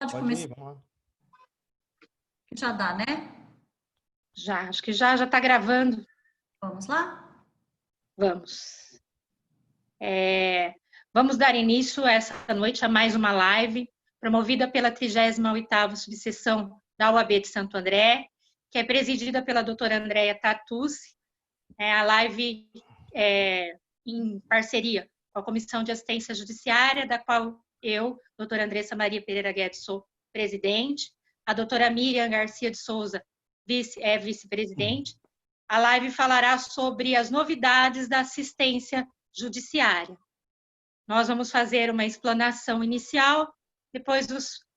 Pode Pode começar. ir, vamos lá. Já dá, né? Já, acho que já está gravando. Vamos lá? Vamos. Vamos dar início essa noite a mais uma live promovida pela 38ª subseção da UAB de Santo André, que é presidida pela doutora Andréia Tartucci. A live em parceria com a Comissão de Assistência Judiciária, da qual eu, doutora Andressa Maria Pereira Guedes, sou presidente, a doutora Miriam Garcia de Souza vice-presidente. A live falará sobre as novidades da assistência judiciária. Nós vamos fazer uma explanação inicial, depois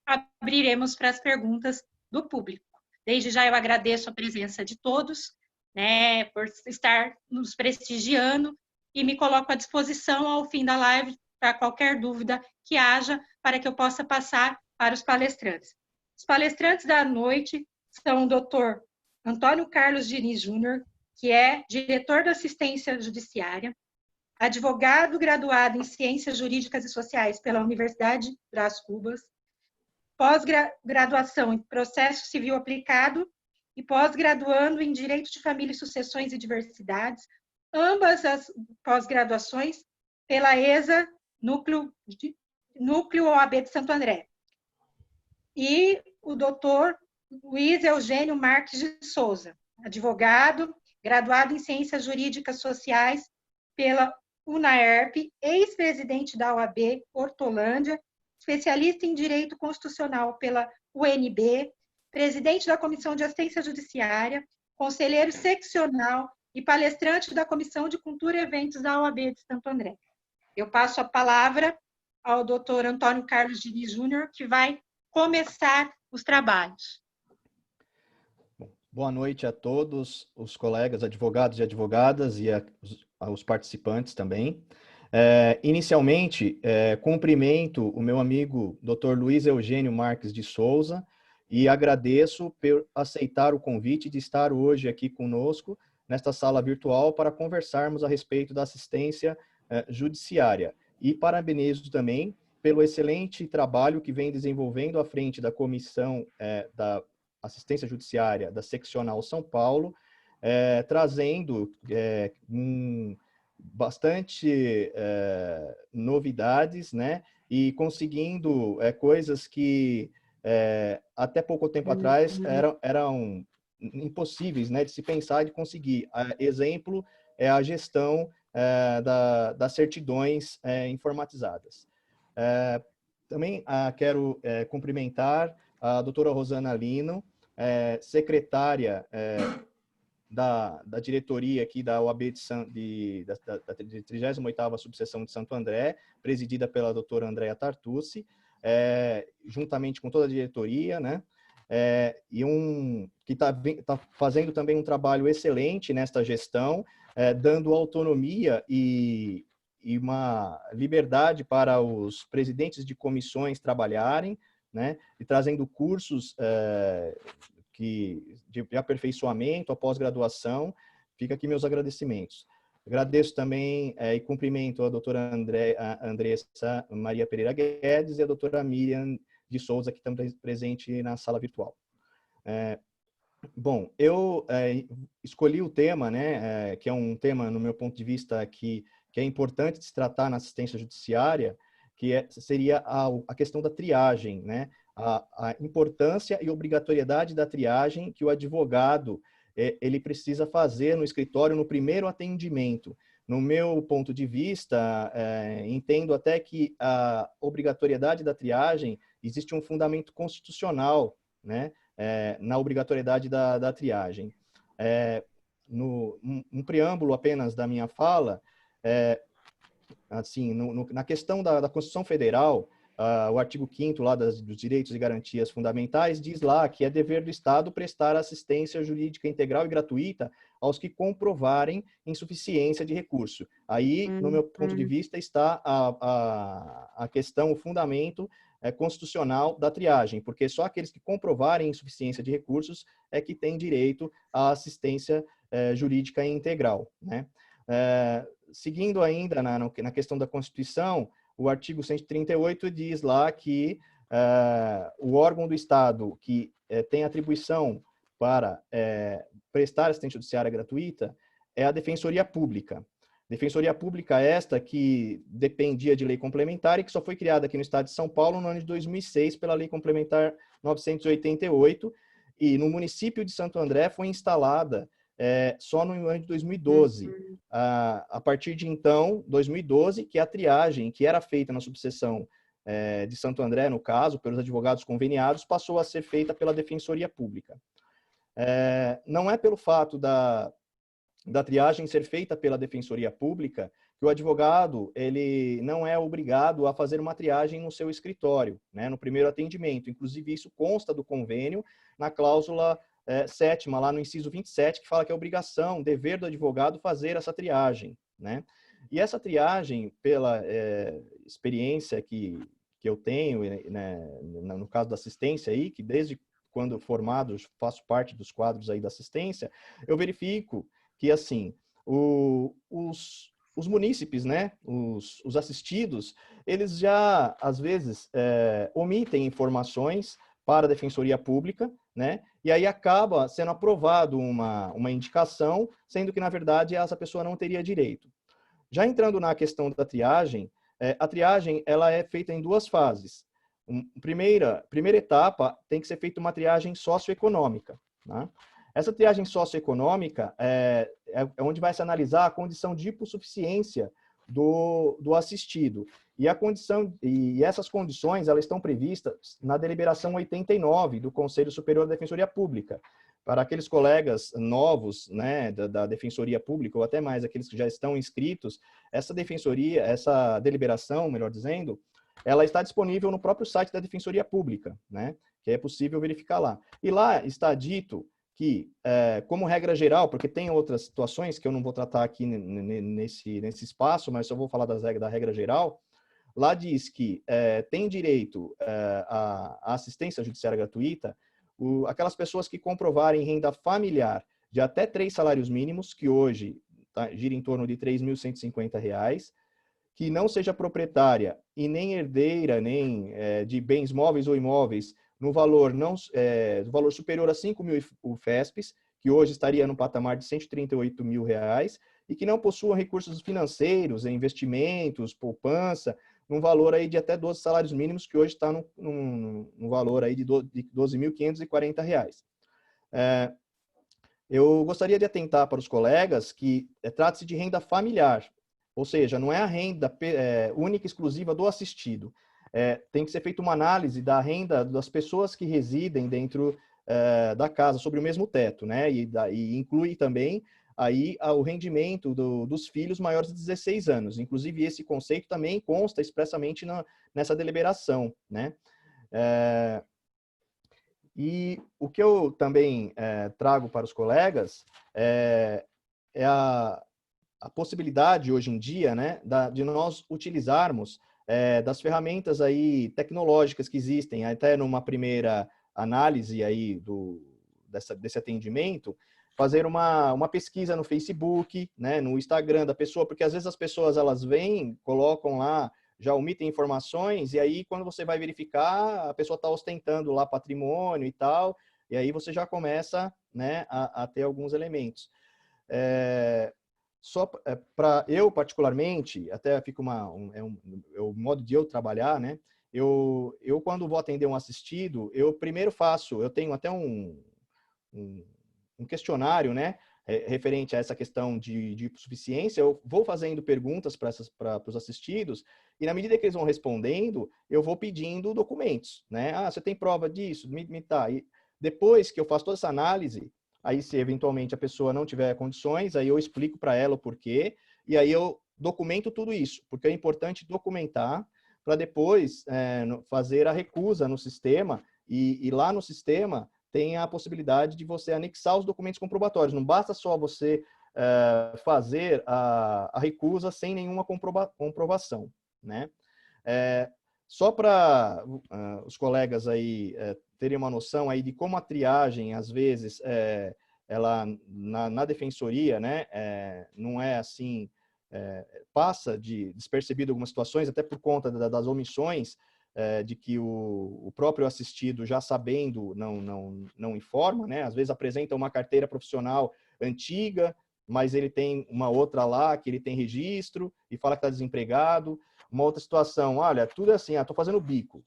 abriremos para as perguntas do público. Desde já eu agradeço a presença de todos, né, por estar nos prestigiando, e me coloco à disposição ao fim da live para qualquer dúvida que haja, para que eu possa passar para os palestrantes. Os palestrantes da noite são o doutor Antônio Carlos Diniz Júnior, que é diretor da assistência judiciária, advogado graduado em Ciências Jurídicas e Sociais pela Universidade Brás Cubas, pós-graduação em Processo Civil Aplicado e pós-graduando em Direito de Família, Sucessões e Diversidades, ambas as pós-graduações pela ESA, Núcleo OAB de Santo André. E o doutor Luiz Eugênio Marques de Souza, advogado, graduado em Ciências Jurídicas Sociais pela UNAERP, ex-presidente da OAB Hortolândia, especialista em Direito Constitucional pela UNB, presidente da Comissão de Assistência Judiciária, conselheiro seccional e palestrante da Comissão de Cultura e Eventos da OAB de Santo André. Eu passo a palavra ao doutor Antônio Carlos Diniz Júnior, que vai começar os trabalhos. Boa noite a todos os colegas advogados e advogadas e aos participantes também. Inicialmente, cumprimento o meu amigo Dr. Luiz Eugênio Marques de Souza e agradeço por aceitar o convite de estar hoje aqui conosco nesta sala virtual para conversarmos a respeito da assistência judiciária. E parabenizo também pelo excelente trabalho que vem desenvolvendo à frente da Comissão da Assistência Judiciária da Seccional São Paulo, trazendo bastante novidades, né? E conseguindo coisas que até pouco tempo atrás eram impossíveis, né, de se pensar e de conseguir. Exemplo é a gestão das certidões informatizadas. Também quero cumprimentar a doutora Rosana Lino, secretária da diretoria aqui da OAB da 38ª subseção de Santo André, presidida pela doutora Andréia Tartucci, juntamente com toda a diretoria, né? Que está fazendo também um trabalho excelente nesta gestão, dando autonomia e uma liberdade para os presidentes de comissões trabalharem, né? E trazendo cursos de aperfeiçoamento, a pós-graduação. Fica aqui meus agradecimentos. Agradeço também e cumprimento a doutora Andressa Maria Pereira Guedes e a doutora Miriam de Souza, que estão presentes na sala virtual. Bom, eu escolhi o tema, né, que é um tema, no meu ponto de vista, que é importante de se tratar na assistência judiciária, que seria a questão da triagem, né? A importância e obrigatoriedade da triagem que o advogado ele precisa fazer no escritório no primeiro atendimento. No meu ponto de vista, entendo até que a obrigatoriedade da triagem existe um fundamento constitucional, né, na obrigatoriedade da triagem. Um preâmbulo apenas da minha fala, assim, na questão da Constituição Federal, o artigo 5º lá dos direitos e garantias fundamentais diz lá que é dever do Estado prestar assistência jurídica integral e gratuita aos que comprovarem insuficiência de recurso. Aí, no meu ponto de vista, está a questão, o fundamento constitucional da triagem, porque só aqueles que comprovarem insuficiência de recursos é que têm direito à assistência jurídica integral, né? Seguindo ainda na questão da Constituição, o artigo 138 diz lá que o órgão do Estado que tem atribuição para prestar assistência judiciária gratuita é a Defensoria Pública. Defensoria Pública esta que dependia de lei complementar e que só foi criada aqui no estado de São Paulo no ano de 2006 pela Lei Complementar 988, e no município de Santo André foi instalada só no ano de 2012. A partir de então, 2012, que a triagem que era feita na subseção de Santo André, no caso, pelos advogados conveniados, passou a ser feita pela Defensoria Pública. Não é pelo fato da triagem ser feita pela Defensoria Pública que o advogado ele não é obrigado a fazer uma triagem no seu escritório, né, no primeiro atendimento. Inclusive, isso consta do convênio na cláusula 7ª, lá no inciso 27, que fala que é obrigação, dever do advogado fazer essa triagem, né? E essa triagem, pela experiência que eu tenho, né, no caso da assistência aí, que desde quando formado faço parte dos quadros aí da assistência, eu verifico que, assim, os munícipes, né, os assistidos, eles já, às vezes, omitem informações para a Defensoria Pública, né, e aí acaba sendo aprovado uma indicação, sendo que, na verdade, essa pessoa não teria direito. Já entrando na questão da triagem, a triagem ela é feita em duas fases. Primeira etapa, tem que ser feita uma triagem socioeconômica, né? Essa triagem socioeconômica é onde vai se analisar a condição de hipossuficiência do assistido. E essas condições elas estão previstas na deliberação 89 do Conselho Superior da Defensoria Pública. Para aqueles colegas novos, né, da Defensoria Pública, ou até mais aqueles que já estão inscritos, essa deliberação, melhor dizendo, ela está disponível no próprio site da Defensoria Pública, né, que é possível verificar lá. E lá está dito que, como regra geral, porque tem outras situações que eu não vou tratar aqui nesse espaço, mas só vou falar da regra geral, lá diz que tem direito à assistência judiciária gratuita aquelas pessoas que comprovarem renda familiar de até 3 salários mínimos, que hoje gira em torno de R$ 3.150, que não seja proprietária e nem herdeira nem de bens móveis ou imóveis no valor, do valor superior a 5.000 UFESPs, que hoje estaria no patamar de R$ 138.000, e que não possua recursos financeiros, investimentos, poupança, num valor aí de até 12 salários mínimos, que hoje está no valor aí de R$ 12.540. Eu gostaria de atentar para os colegas que trata-se de renda familiar, ou seja, não é a renda única e exclusiva do assistido. Tem que ser feita uma análise da renda das pessoas que residem dentro da casa, sobre o mesmo teto, né? E inclui também aí o rendimento dos filhos maiores de 16 anos. Inclusive, esse conceito também consta expressamente nessa deliberação, né? E o que eu também trago para os colegas é a possibilidade, hoje em dia, né, de nós utilizarmos das ferramentas aí tecnológicas que existem, até numa primeira análise aí desse atendimento, fazer uma pesquisa no Facebook, né, no Instagram da pessoa, porque às vezes as pessoas elas vêm, colocam lá, já omitem informações, e aí quando você vai verificar, a pessoa está ostentando lá patrimônio e tal, e aí você já começa, né, a ter alguns elementos. Só para eu, particularmente, até fica é o modo de eu trabalhar, né? Eu quando vou atender um assistido, eu primeiro eu tenho até um questionário, né? Referente a essa questão de hipossuficiência, eu vou fazendo perguntas para os assistidos, e na medida que eles vão respondendo, eu vou pedindo documentos, né? Ah, você tem prova disso? Me tá. E depois que eu faço toda essa análise, aí se eventualmente a pessoa não tiver condições, aí eu explico para ela o porquê, e aí eu documento tudo isso, porque é importante documentar para depois fazer a recusa no sistema, e lá no sistema tem a possibilidade de você anexar os documentos comprobatórios. Não basta só você fazer a recusa sem nenhuma comprovação, né? Só para os colegas aí terem uma noção aí de como a triagem, às vezes, ela na defensoria, né, não é assim, passa despercebido algumas situações, até por conta das omissões, de que o próprio assistido, já sabendo, não informa, né? Às vezes apresenta uma carteira profissional antiga, mas ele tem uma outra lá que ele tem registro e fala que está desempregado. Uma outra situação, olha, tudo é assim, estou fazendo bico,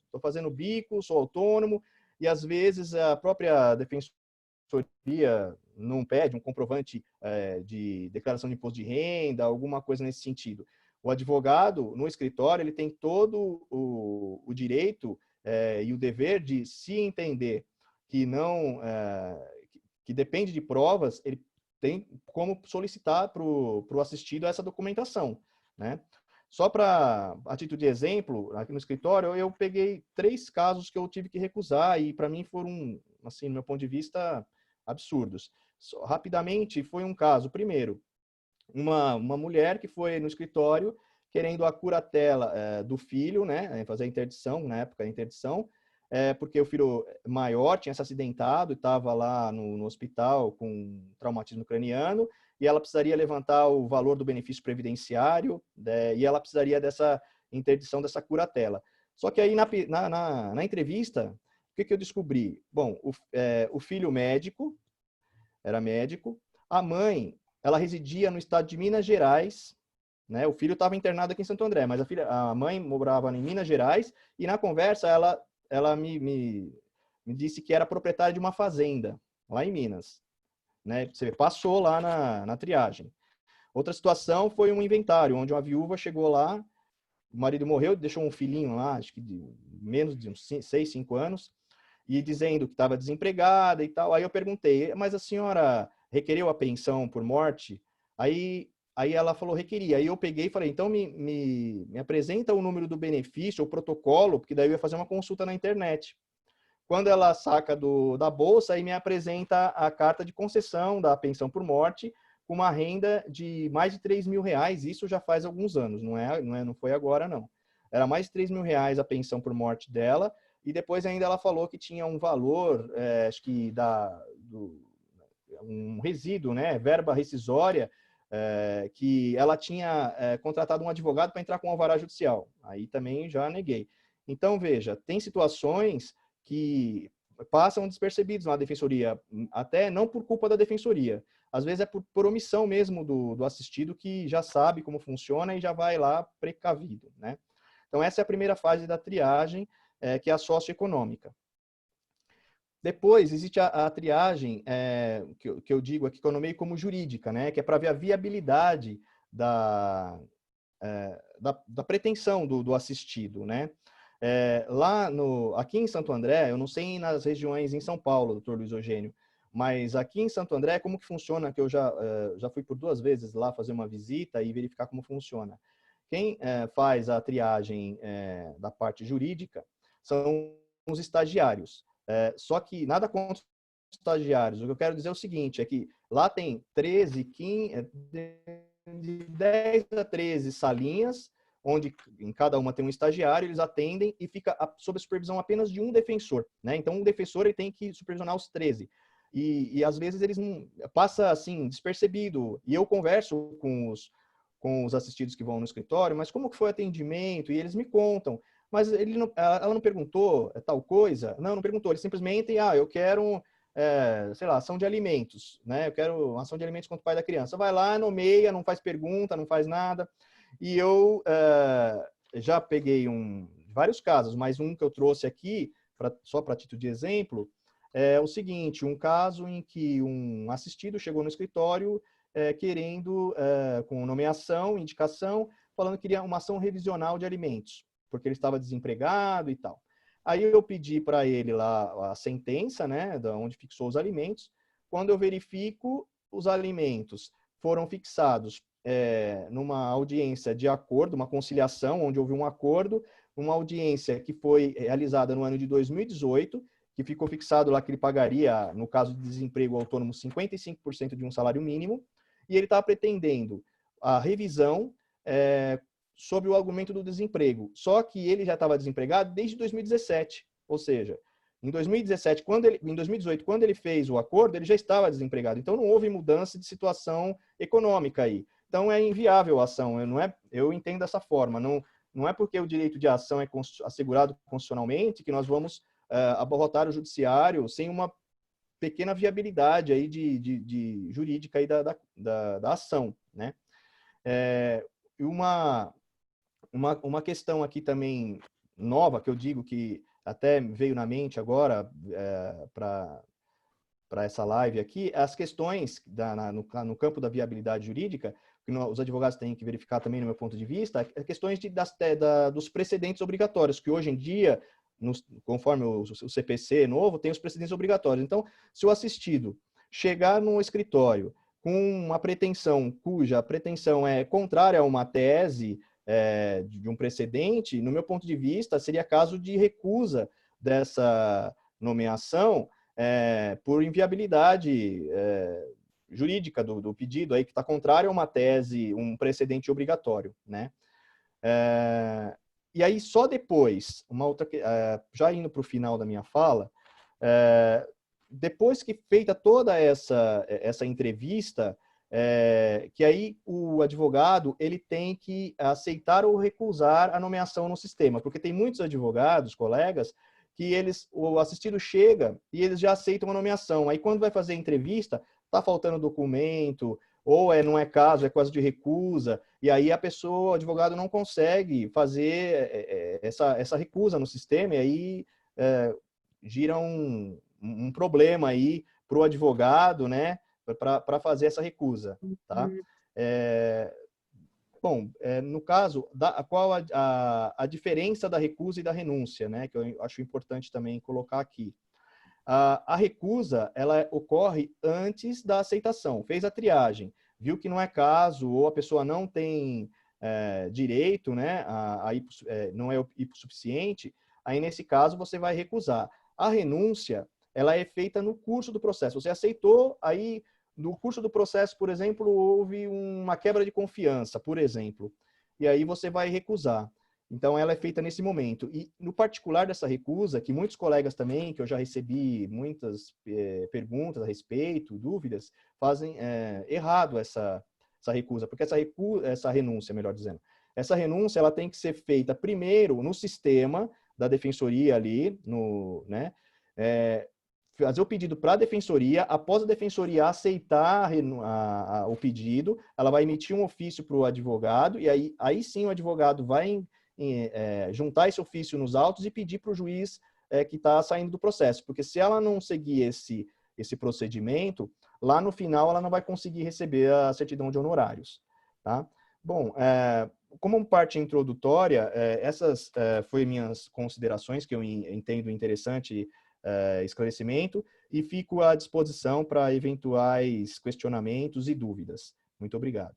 sou autônomo, e às vezes a própria defensoria não pede um comprovante de declaração de imposto de renda, alguma coisa nesse sentido. O advogado, no escritório, ele tem todo o direito e o dever de, se entender que não, que depende de provas, ele tem como solicitar para o assistido essa documentação, né? Só para, a título de exemplo, aqui no escritório, eu peguei 3 casos que eu tive que recusar e, para mim, foram, assim, no meu ponto de vista, absurdos. Rapidamente, foi um caso, primeiro, uma mulher que foi no escritório querendo a curatela do filho, né, fazer a interdição, na época a interdição, porque o filho maior tinha se acidentado e estava lá no hospital com traumatismo craniano, e ela precisaria levantar o valor do benefício previdenciário, e ela precisaria dessa interdição, dessa curatela. Só que aí na entrevista, o que eu descobri? Bom, o filho era médico, a mãe, ela residia no estado de Minas Gerais, né? O filho estava internado aqui em Santo André, mas a mãe morava em Minas Gerais, e na conversa ela me disse que era proprietária de uma fazenda lá em Minas, né? Você passou lá na triagem. Outra situação foi um inventário, onde uma viúva chegou lá, o marido morreu, deixou um filhinho lá, acho que de menos de uns 6, 5 anos, e dizendo que estava desempregada e tal. Aí eu perguntei, mas a senhora requereu a pensão por morte? Aí ela falou, requeria. Aí eu peguei e falei, então me apresenta o número do benefício, o protocolo, porque daí eu ia fazer uma consulta na internet. Quando ela saca da bolsa, aí me apresenta a carta de concessão da pensão por morte, com uma renda de mais de R$3.000. Isso já faz alguns anos, não foi agora, não. Era mais de R$3.000 a pensão por morte dela, e depois ainda ela falou que tinha um valor, acho que um resíduo, né, verba rescisória, que ela tinha contratado um advogado para entrar com um alvará judicial. Aí também já neguei. Então, veja, tem situações que passam despercebidos na defensoria, até não por culpa da defensoria. Às vezes é por omissão mesmo do assistido, que já sabe como funciona e já vai lá precavido, né? Então, essa é a primeira fase da triagem, que é a socioeconômica. Depois, existe a triagem, que eu digo aqui, que eu nomeio como jurídica, né? Que é para ver a viabilidade da pretensão do assistido, né? Aqui em Santo André, eu não sei nas regiões em São Paulo, doutor Luiz Eugênio, mas aqui em Santo André, como que funciona, que eu já fui por 2 vezes lá fazer uma visita e verificar como funciona. Quem faz a triagem da parte jurídica são os estagiários. Só que nada contra os estagiários. O que eu quero dizer é o seguinte, é que lá tem 13, 15, de 10 a 13 salinhas, onde em cada uma tem um estagiário, eles atendem e fica sob a supervisão apenas de um defensor, né? Então, um defensor ele tem que supervisionar os 13. E às vezes eles não passa assim despercebido. E eu converso com os assistidos que vão no escritório, mas como que foi o atendimento? E eles me contam. Mas ela não perguntou tal coisa? Não perguntou. Eles simplesmente, eu quero, sei lá, ação de alimentos, né? Eu quero uma ação de alimentos contra o pai da criança. Vai lá, nomeia, não faz pergunta, não faz nada. E eu já peguei vários casos, mas um que eu trouxe aqui, só para título de exemplo, é o seguinte, um caso em que um assistido chegou no escritório querendo, com nomeação, indicação, falando que queria uma ação revisional de alimentos, porque ele estava desempregado e tal. Aí eu pedi para ele lá a sentença, né, onde fixou os alimentos. Quando eu verifico, os alimentos foram fixados numa audiência de acordo, uma conciliação, onde houve um acordo, uma audiência que foi realizada no ano de 2018, que ficou fixado lá que ele pagaria, no caso de desemprego autônomo, 55% de um salário mínimo, e ele estava pretendendo a revisão sobre o argumento do desemprego. Só que ele já estava desempregado desde 2017, ou seja, em 2018, quando ele fez o acordo, ele já estava desempregado. Então, não houve mudança de situação econômica aí. Então, é inviável a ação. Eu entendo dessa forma. Não é porque o direito de ação é assegurado constitucionalmente que nós vamos abarrotar o judiciário sem uma pequena viabilidade aí de jurídica aí da ação, né? E uma questão aqui também nova, que eu digo que até veio na mente agora para essa live aqui, as questões no campo da viabilidade jurídica, que os advogados têm que verificar também, no meu ponto de vista, questões dos precedentes obrigatórios, que hoje em dia, conforme o CPC novo, tem os precedentes obrigatórios. Então, se o assistido chegar no escritório com uma pretensão cuja pretensão é contrária a uma tese de um precedente, no meu ponto de vista, seria caso de recusa dessa nomeação por inviabilidade jurídica do pedido, aí, que está contrário a uma tese, um precedente obrigatório, né? E aí, só depois, já indo para o final da minha fala, depois que feita toda essa entrevista, que aí o advogado ele tem que aceitar ou recusar a nomeação no sistema, porque tem muitos advogados, colegas, que o assistido chega e eles já aceitam a nomeação. Aí, quando vai fazer a entrevista, está faltando documento, ou não é caso, é caso de recusa, e aí o advogado não consegue fazer essa recusa no sistema, e aí gira um problema aí para o advogado, né, para fazer essa recusa, tá? Bom, no caso, qual a diferença da recusa e da renúncia, né, que eu acho importante também colocar aqui. A recusa, ela ocorre antes da aceitação. Fez a triagem, viu que não é caso, ou a pessoa não tem direito, né, não é hipossuficiente, aí nesse caso você vai recusar. A renúncia, ela é feita no curso do processo. Você aceitou, aí no curso do processo, por exemplo, houve uma quebra de confiança, por exemplo, e aí você vai recusar. Então, ela é feita nesse momento. E, no particular dessa recusa, que muitos colegas também, que eu já recebi muitas perguntas a respeito, dúvidas, fazem errado essa recusa, porque essa renúncia, melhor dizendo, essa renúncia ela tem que ser feita primeiro no sistema da defensoria ali, né? Fazer o pedido para a defensoria, após a defensoria aceitar o pedido, ela vai emitir um ofício para o advogado, e aí sim o advogado vai juntar esse ofício nos autos e pedir para o juiz que está saindo do processo, porque se ela não seguir esse procedimento, lá no final ela não vai conseguir receber a certidão de honorários, tá? Bom, como parte introdutória, essas foram minhas considerações que eu entendo interessante esclarecimento, e fico à disposição para eventuais questionamentos e dúvidas. Muito obrigado.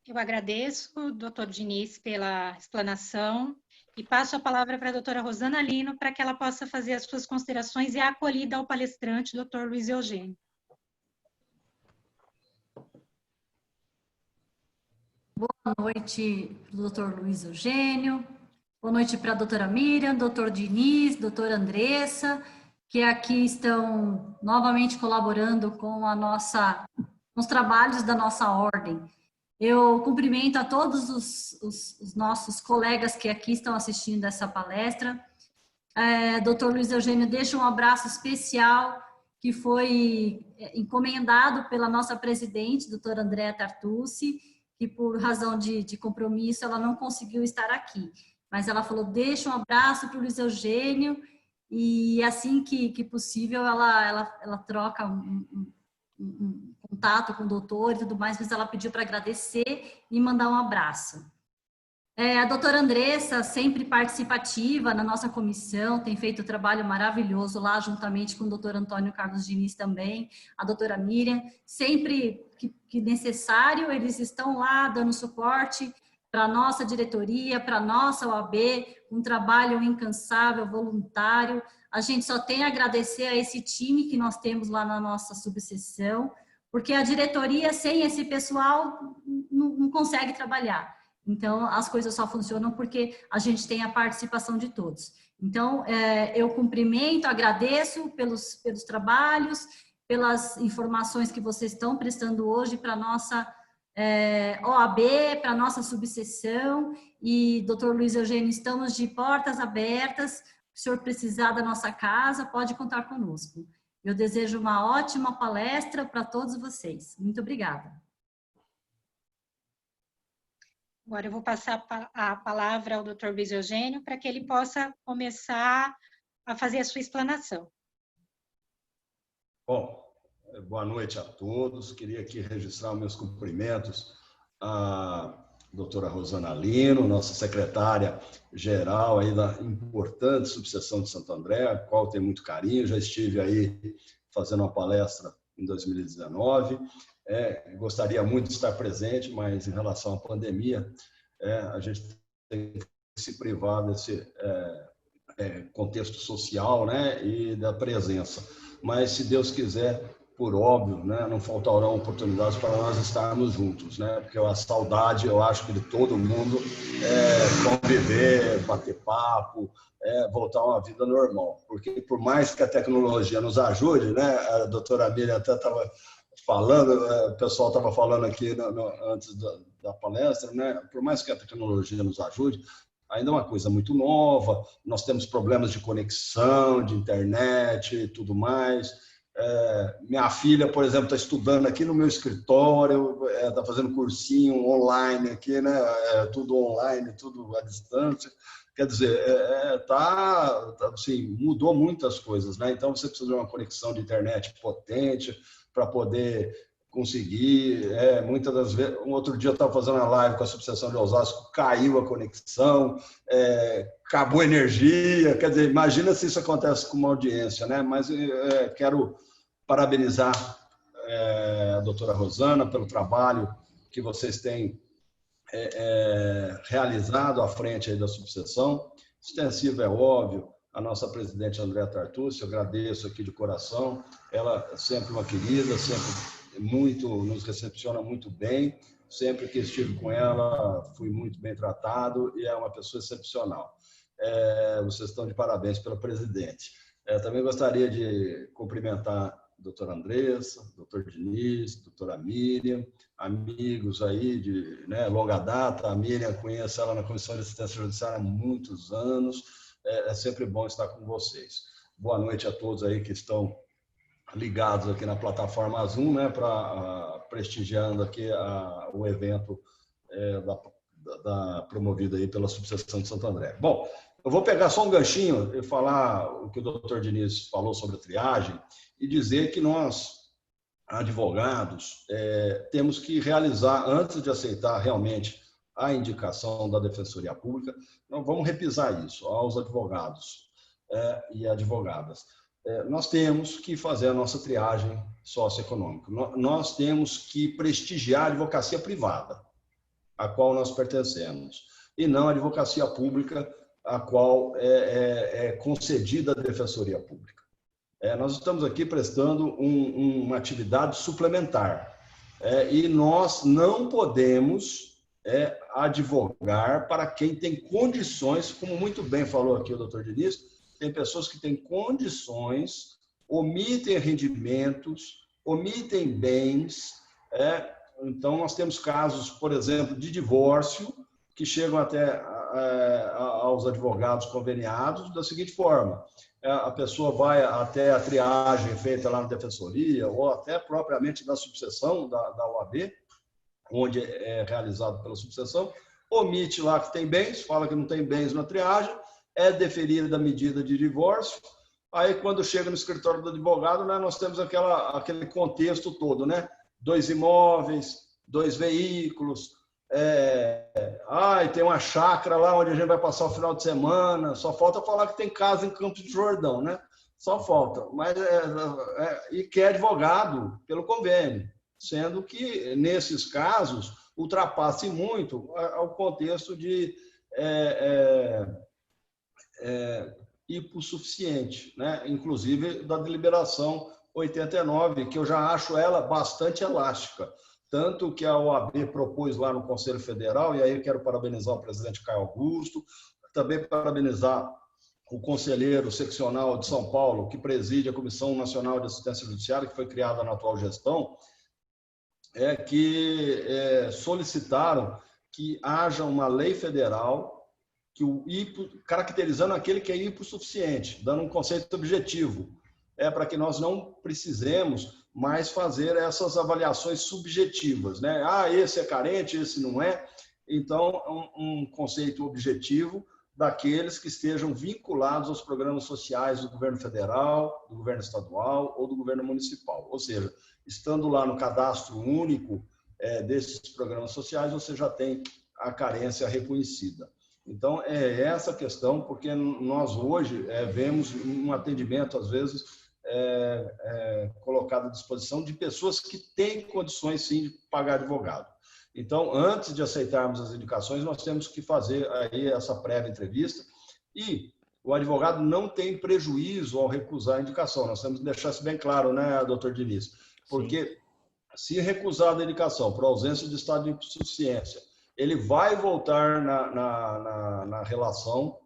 Eu agradeço, doutor Diniz, pela explanação e passo a palavra para a doutora Rosana Lino para que ela possa fazer as suas considerações e a acolhida ao palestrante, doutor Luiz Eugênio. Boa noite, doutor Luiz Eugênio. Boa noite para a doutora Miriam, doutor Diniz, doutora Andressa, que aqui estão novamente colaborando com os trabalhos da nossa ordem. Eu cumprimento a todos os nossos colegas que aqui estão assistindo essa palestra. Doutor Luiz Eugênio deixa um abraço especial que foi encomendado pela nossa presidente, doutora Andréa Tartucci, que por razão de compromisso ela não conseguiu estar aqui. Mas ela falou, deixa um abraço para o Luiz Eugênio, e assim que possível ela troca um contato com o doutor e tudo mais, mas ela pediu para agradecer e mandar um abraço. A doutora Andressa, sempre participativa na nossa comissão, tem feito um trabalho maravilhoso lá, juntamente com o doutor Antônio Carlos Diniz também, a doutora Miriam, sempre que necessário, eles estão lá dando suporte para a nossa diretoria, para a nossa OAB, um trabalho incansável, voluntário. A gente só tem a agradecer a esse time que nós temos lá na nossa subseção, porque a diretoria, sem esse pessoal, não consegue trabalhar. Então, as coisas só funcionam porque a gente tem a participação de todos. Então, eu cumprimento, agradeço pelos trabalhos, pelas informações que vocês estão prestando hoje para a nossa OAB, para a nossa subseção, e Dr. Luiz Eugênio, estamos de portas abertas. Se o senhor precisar da nossa casa, pode contar conosco. Eu desejo uma ótima palestra para todos vocês. Muito obrigada. Agora eu vou passar a palavra ao Dr. Luiz Eugênio para que ele possa começar a fazer a sua explanação. Bom, boa noite a todos. Queria aqui registrar meus cumprimentos à doutora Rosana Lino, nossa secretária-geral aí da importante subseção de Santo André, a qual tenho muito carinho. Já estive aí fazendo uma palestra em 2019. Gostaria muito de estar presente, mas em relação à pandemia, a gente tem que se privar desse contexto social, né, e da presença. Mas, se Deus quiser, por óbvio, né, não faltarão oportunidades para nós estarmos juntos, né? Porque a saudade, eu acho que de todo mundo conviver, bater papo, voltar a uma vida normal. Porque por mais que a tecnologia nos ajude, né? A doutora Miriam até estava falando, o pessoal estava falando aqui antes da palestra, né? Por mais que a tecnologia nos ajude, ainda é uma coisa muito nova, nós temos problemas de conexão, de internet e tudo mais. Minha filha, por exemplo, está estudando aqui no meu escritório, está fazendo cursinho online aqui, né? Tudo online, tudo à distância. Quer dizer, assim, mudou muitas coisas, né? Então, você precisa de uma conexão de internet potente para poder conseguir. Muitas das vezes, um outro dia eu estava fazendo uma live com a subseção de Osasco, caiu a conexão, acabou a energia. Quer dizer, imagina se isso acontece com uma audiência, né? Mas quero parabenizar a doutora Rosana pelo trabalho que vocês têm realizado à frente aí da subseção. Extensivo, é óbvio, a nossa presidente Andréa Tartucci, eu agradeço aqui de coração. Ela é sempre uma querida, sempre nos recepciona muito bem. Sempre que estive com ela, fui muito bem tratado e é uma pessoa excepcional. Vocês estão de parabéns pela presidente. Também gostaria de cumprimentar a doutora Andressa, doutor Diniz, doutora Miriam, amigos aí de longa data. A Miriam, conheço ela na Comissão de Assistência Judiciária há muitos anos. É sempre bom estar com vocês. Boa noite a todos aí que estão ligados aqui na plataforma Zoom, né, prestigiando aqui o evento promovido aí pela subseção de Santo André. Bom, eu vou pegar só um ganchinho e falar o que o doutor Diniz falou sobre a triagem e dizer que nós, advogados, temos que realizar, antes de aceitar realmente a indicação da Defensoria Pública, então vamos repisar isso aos advogados e advogadas. Nós temos que fazer a nossa triagem socioeconômica. Nós temos que prestigiar a advocacia privada, a qual nós pertencemos, e não a advocacia pública, a qual é concedida à Defensoria Pública. Nós estamos aqui prestando uma atividade suplementar, e nós não podemos advogar para quem tem condições, como muito bem falou aqui o doutor Diniz. Tem pessoas que têm condições, omitem rendimentos, omitem bens. Então, nós temos casos, por exemplo, de divórcio, que chegam até aos advogados conveniados da seguinte forma: a pessoa vai até a triagem feita lá na Defensoria, ou até propriamente na subseção da OAB, onde é realizado pela subseção, omite lá que tem bens, fala que não tem bens na triagem, é deferida a medida de divórcio. Aí, quando chega no escritório do advogado, né, nós temos aquele contexto todo, né? 2 imóveis, 2 veículos, tem uma chácara lá onde a gente vai passar o final de semana. Só falta falar que tem casa em Campos do Jordão, né? Só falta. Mas, e que é advogado pelo convênio, sendo que, nesses casos, ultrapasse muito ao contexto de hipossuficiente, né? Inclusive da deliberação 89, que eu já acho ela bastante elástica. Tanto que a OAB propôs lá no Conselho Federal, e aí eu quero parabenizar o presidente Caio Augusto, também parabenizar o conselheiro seccional de São Paulo, que preside a Comissão Nacional de Assistência Judiciária, que foi criada na atual gestão, que solicitaram que haja uma lei federal que caracterizando aquele que é hipossuficiente, dando um conceito objetivo, para que nós não precisemos mais fazer essas avaliações subjetivas, né? Esse é carente, esse não é. Então, um conceito objetivo daqueles que estejam vinculados aos programas sociais do governo federal, do governo estadual ou do governo municipal. Ou seja, estando lá no cadastro único desses programas sociais, você já tem a carência reconhecida. Então, é essa questão, porque nós hoje vemos um atendimento, às vezes, colocado à disposição de pessoas que têm condições, sim, de pagar advogado. Então, antes de aceitarmos as indicações, nós temos que fazer aí essa prévia entrevista e o advogado não tem prejuízo ao recusar a indicação. Nós temos que deixar isso bem claro, né, doutor Diniz? Porque se recusar a indicação por ausência de estado de insuficiência, ele vai voltar na relação,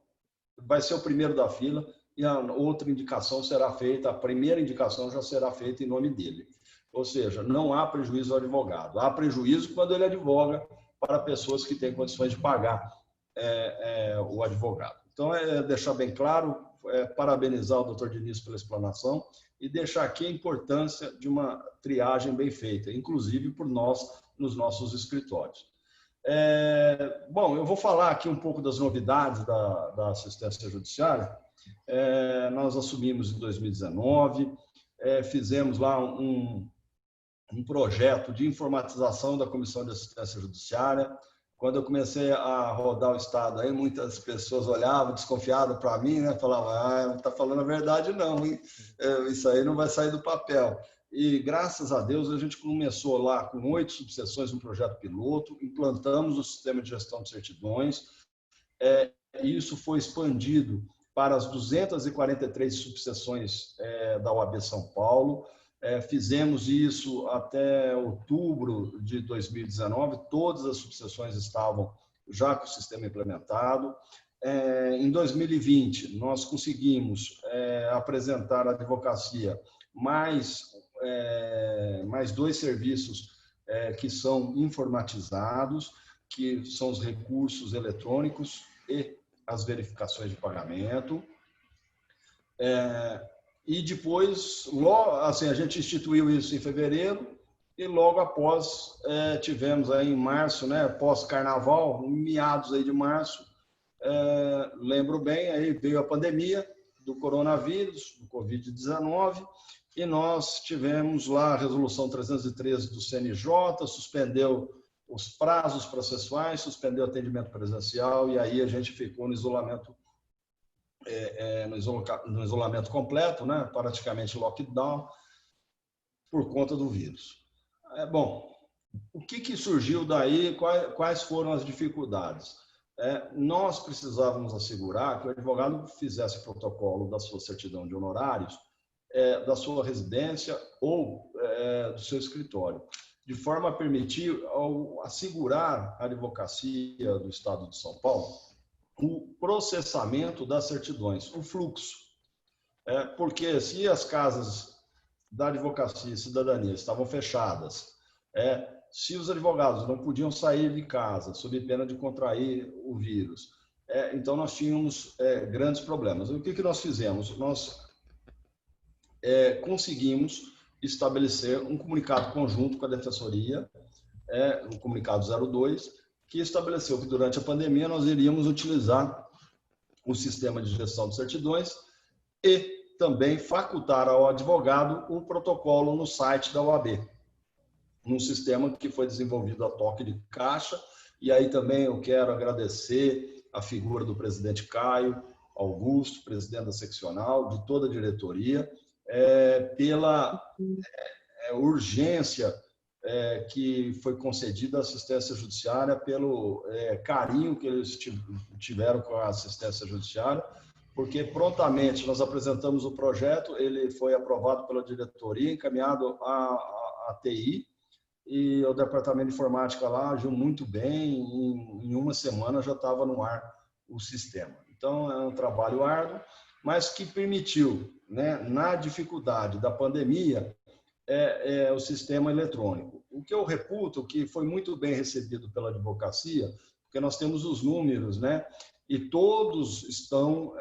vai ser o primeiro da fila e a outra indicação será feita, a primeira indicação já será feita em nome dele. Ou seja, não há prejuízo ao advogado. Há prejuízo quando ele advoga para pessoas que têm condições de pagar o advogado. Então, deixar bem claro, parabenizar o doutor Diniz pela explanação e deixar aqui a importância de uma triagem bem feita, inclusive por nós, nos nossos escritórios. Bom, eu vou falar aqui um pouco das novidades da assistência judiciária. Nós assumimos em 2019, fizemos lá um projeto de informatização da Comissão de Assistência Judiciária. Quando eu comecei a rodar o Estado, aí muitas pessoas olhavam desconfiadas para mim, né? Falavam, não está falando a verdade não, hein? Isso aí não vai sair do papel. E, graças a Deus, a gente começou lá com 8 subseções no projeto piloto, implantamos o sistema de gestão de certidões, e isso foi expandido para as 243 subseções da OAB São Paulo. Fizemos isso até outubro de 2019, todas as subseções estavam já com o sistema implementado. Em 2020, nós conseguimos apresentar à advocacia mais 2 serviços que são informatizados, que são os recursos eletrônicos e as verificações de pagamento. E depois, assim, a gente instituiu isso em fevereiro e logo após tivemos aí em março, né, pós-carnaval, meados aí de março, lembro bem, aí veio a pandemia do coronavírus, do Covid-19, e nós tivemos lá a resolução 313 do CNJ, suspendeu os prazos processuais, suspendeu o atendimento presencial e aí a gente ficou no isolamento no isolamento completo, né? Praticamente lockdown, por conta do vírus. Bom, o que surgiu daí? Quais foram as dificuldades? Nós precisávamos assegurar que o advogado fizesse protocolo da sua certidão de honorários, da sua residência ou do seu escritório, de forma a permitir assegurar a advocacia do Estado de São Paulo o processamento das certidões, o fluxo. Porque se as casas da advocacia e cidadania estavam fechadas, se os advogados não podiam sair de casa sob pena de contrair o vírus, então nós tínhamos grandes problemas. E o que nós fizemos? Nós conseguimos estabelecer um comunicado conjunto com a Defensoria, o comunicado 02, que estabeleceu que durante a pandemia nós iríamos utilizar o sistema de gestão de certidões e também facultar ao advogado o protocolo no site da OAB, num sistema que foi desenvolvido a toque de caixa. E aí também eu quero agradecer a figura do presidente Caio Augusto, presidente da seccional, de toda a diretoria, pela urgência que foi concedida à assistência judiciária, pelo carinho que eles tiveram com a assistência judiciária, porque prontamente nós apresentamos o projeto, ele foi aprovado pela diretoria, encaminhado à TI, e o departamento de informática lá agiu muito bem, em uma semana já estava no ar o sistema. Então, é um trabalho árduo, mas que permitiu, né, na dificuldade da pandemia, é o sistema eletrônico. O que eu reputo que foi muito bem recebido pela advocacia, porque nós temos os números, né? E todos estão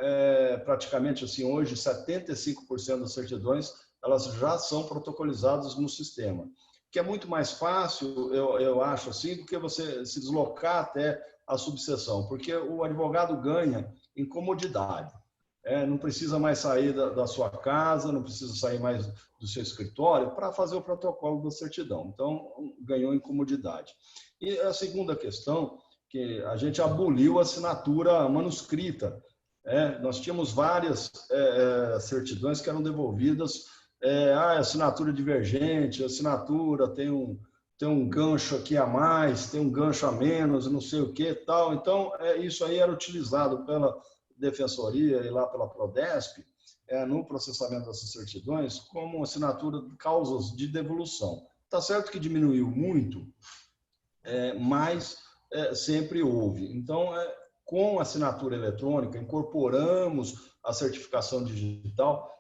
praticamente assim, hoje 75% das certidões elas já são protocolizadas no sistema, que é muito mais fácil, eu acho assim, do que você se deslocar até a subseção, porque o advogado ganha em comodidade. Não precisa mais sair da sua casa, não precisa sair mais do seu escritório para fazer o protocolo da certidão. Então, ganhou em comodidade. E a segunda questão, que a gente aboliu a assinatura manuscrita. Nós tínhamos várias certidões que eram devolvidas, assinatura divergente, assinatura tem um gancho aqui a mais, tem um gancho a menos, não sei o que tal. Então, isso aí era utilizado pela Defensoria e lá pela Prodesp, no processamento dessas certidões, como assinatura de causas de devolução. Está certo que diminuiu muito, mas sempre houve. Então, com a assinatura eletrônica, incorporamos a certificação digital,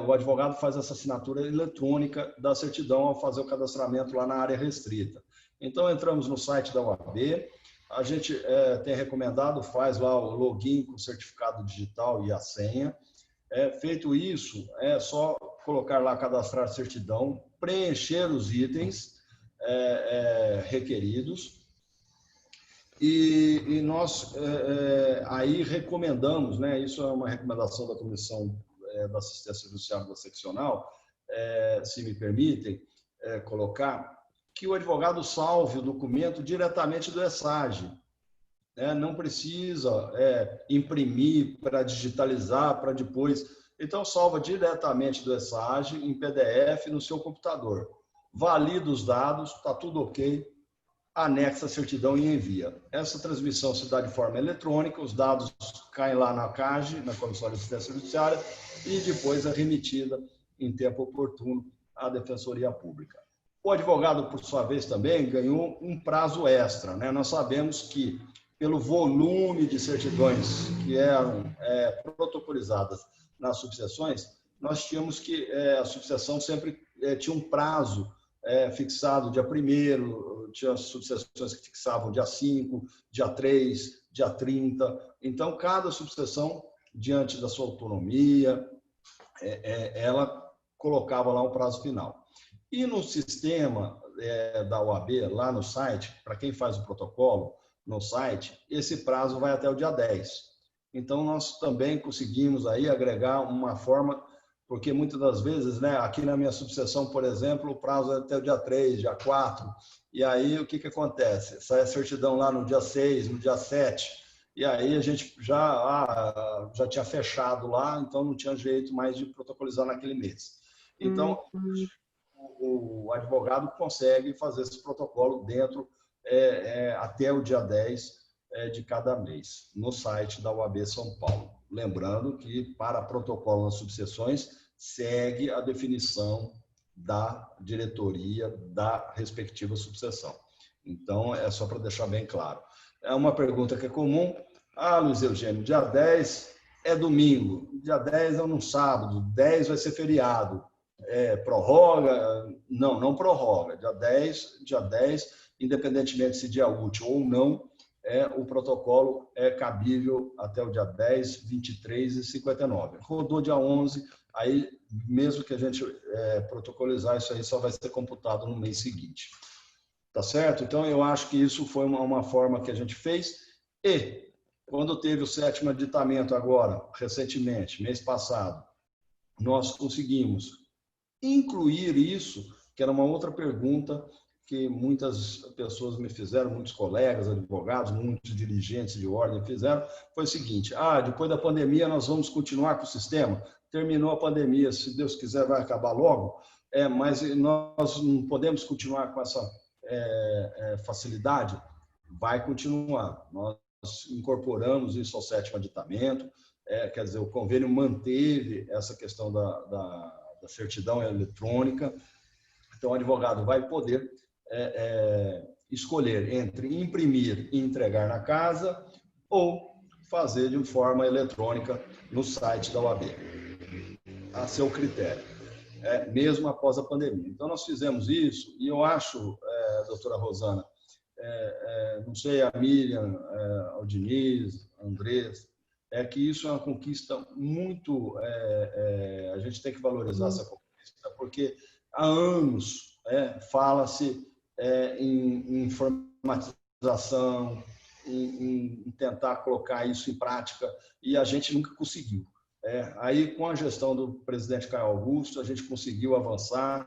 o advogado faz essa assinatura eletrônica da certidão ao fazer o cadastramento lá na área restrita. Então, entramos no site da UAB, a gente tem recomendado, faz lá o login com o certificado digital e a senha. Feito isso, é só colocar lá, cadastrar certidão, preencher os itens requeridos, e nós aí recomendamos, né, isso é uma recomendação da Comissão da Assistência Judiciária da Seccional, se me permitem colocar, que o advogado salve o documento diretamente do ESAGE. Não precisa imprimir para digitalizar, para depois. Então, salva diretamente do ESAGE, em PDF, no seu computador. Valida os dados, está tudo ok, anexa a certidão e envia. Essa transmissão se dá de forma eletrônica, os dados caem lá na CAGE, na Comissão de Assistência Judiciária, e depois é remetida em tempo oportuno à Defensoria Pública. O advogado, por sua vez, também ganhou um prazo extra. Nós sabemos que, pelo volume de certidões que eram protocolizadas nas subseções, nós tínhamos que a subseção sempre tinha um prazo fixado dia 1º, tinha subseções que fixavam dia 5, dia 3, dia 30. Então, cada subseção, diante da sua autonomia, ela colocava lá um prazo final. E no sistema da OAB, lá no site, para quem faz o protocolo no site, esse prazo vai até o dia 10. Então, nós também conseguimos aí agregar uma forma, porque muitas das vezes, aqui na minha subseção, por exemplo, o prazo é até o dia 3, dia 4, e aí o que acontece? Sai a certidão lá no dia 6, no dia 7, e aí a gente já tinha fechado lá, então não tinha jeito mais de protocolizar naquele mês. Então, o advogado consegue fazer esse protocolo dentro até o dia 10 de cada mês, no site da UAB São Paulo. Lembrando que, para protocolo nas subseções, segue a definição da diretoria da respectiva subseção. Então, é só para deixar bem claro. É uma pergunta que é comum. Luiz Eugênio, dia 10 é domingo, dia 10 é no sábado, 10 vai ser feriado. Prorroga? Não prorroga. Dia 10, independentemente se dia útil ou não, o protocolo é cabível até o dia 10, 23 e 59. Rodou dia 11, aí mesmo que a gente protocolizar, isso aí só vai ser computado no mês seguinte. Tá certo? Então, eu acho que isso foi uma forma que a gente fez. E, quando teve o 7º aditamento agora, recentemente, mês passado, nós conseguimos incluir isso, que era uma outra pergunta que muitas pessoas me fizeram, muitos colegas, advogados, muitos dirigentes de ordem fizeram, foi o seguinte: depois da pandemia nós vamos continuar com o sistema? Terminou a pandemia, se Deus quiser vai acabar logo, mas nós não podemos continuar com essa facilidade? Vai continuar. Nós incorporamos isso ao 7º aditamento, quer dizer, o convênio manteve essa questão da certidão eletrônica, então o advogado vai poder escolher entre imprimir e entregar na casa ou fazer de forma eletrônica no site da OAB, a seu critério. mesmo após a pandemia. Então, nós fizemos isso e eu acho, doutora Rosana, não sei, a Miriam, o Diniz, a Andressa, que isso é uma conquista muito... a gente tem que valorizar essa conquista, porque há anos fala-se em informatização, em tentar colocar isso em prática, e a gente nunca conseguiu. Aí, com a gestão do presidente Caio Augusto, a gente conseguiu avançar,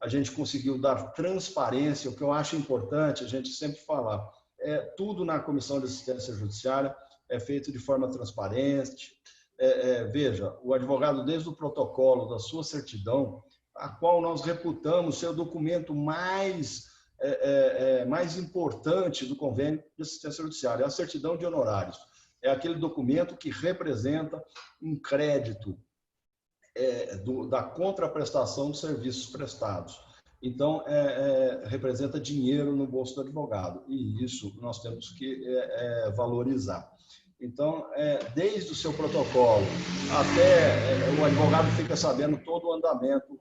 a gente conseguiu dar transparência, o que eu acho importante a gente sempre falar. Tudo na Comissão de Assistência Judiciária é feito de forma transparente. Veja, o advogado, desde o protocolo da sua certidão, a qual nós reputamos ser o documento mais importante do convênio de assistência judiciária, é a certidão de honorários. É aquele documento que representa um crédito da contraprestação dos serviços prestados. Então, representa dinheiro no bolso do advogado, e isso nós temos que valorizar. Então, desde o seu protocolo até o advogado fica sabendo todo o andamento,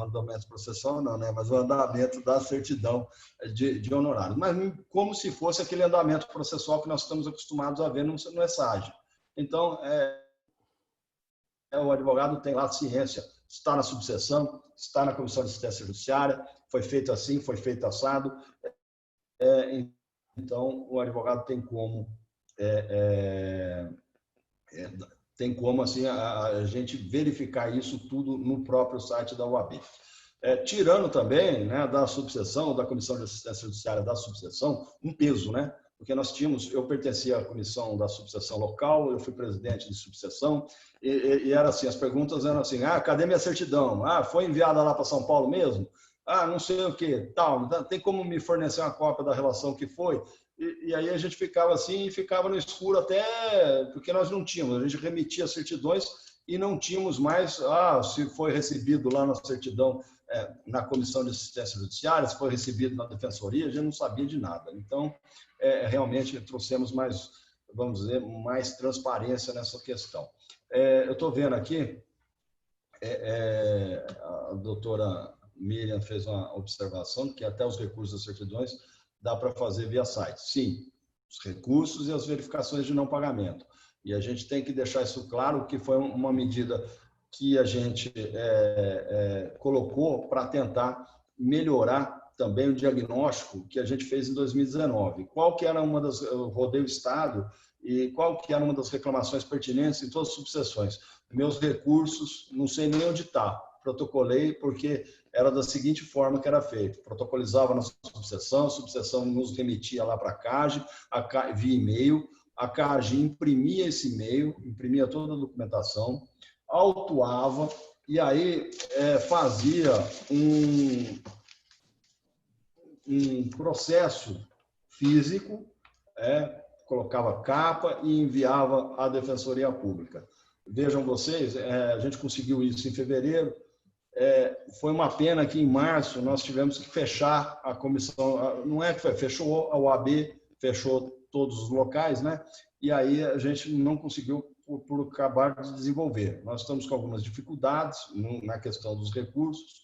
andamento processual não, né? Mas o andamento da certidão de honorários. Mas como se fosse aquele andamento processual que nós estamos acostumados a ver no ESAGE. Então, o advogado tem lá ciência, está na subseção, está na Comissão de Assistência Judiciária, foi feito assim, foi feito assado. Então, o advogado tem como assim, a gente verificar isso tudo no próprio site da OAB. Tirando também, né, da subseção, da Comissão de Assistência Judiciária da subseção, um peso, né? Porque eu pertencia à comissão da subseção local, eu fui presidente de subseção, e era assim, as perguntas eram assim, cadê minha certidão? Foi enviada lá para São Paulo mesmo? Não sei o que, tal, tem como me fornecer uma cópia da relação que foi? E aí a gente ficava assim, e ficava no escuro até, porque nós não tínhamos, a gente remitia certidões e não tínhamos mais, se foi recebido lá na certidão, na Comissão de Assistência Judiciária, se foi recebido na Defensoria, a gente não sabia de nada. Então, realmente trouxemos mais, vamos dizer, mais transparência nessa questão. Eu estou vendo aqui, a doutora Miriam fez uma observação, que até os recursos das certidões dá para fazer via site. Sim, os recursos e as verificações de não pagamento. E a gente tem que deixar isso claro, que foi uma medida que a gente colocou para tentar melhorar também o diagnóstico que a gente fez em 2019. Qual que era eu rodei o Estado, e qual que era uma das reclamações pertinentes em todas as subseções? Meus recursos, não sei nem onde está. Protocolei porque era da seguinte forma que era feito. Protocolizava na subseção, a subseção nos remetia lá para a CAGE, via e-mail, a CAGE imprimia esse e-mail, imprimia toda a documentação, autuava e aí fazia um processo físico, colocava capa e enviava à Defensoria Pública. Vejam vocês, a gente conseguiu isso em fevereiro. Foi uma pena que em março nós tivemos que fechar a comissão, não é que fechou a OAB, fechou todos os locais, né? E aí a gente não conseguiu por acabar de desenvolver. Nós estamos com algumas dificuldades na questão dos recursos,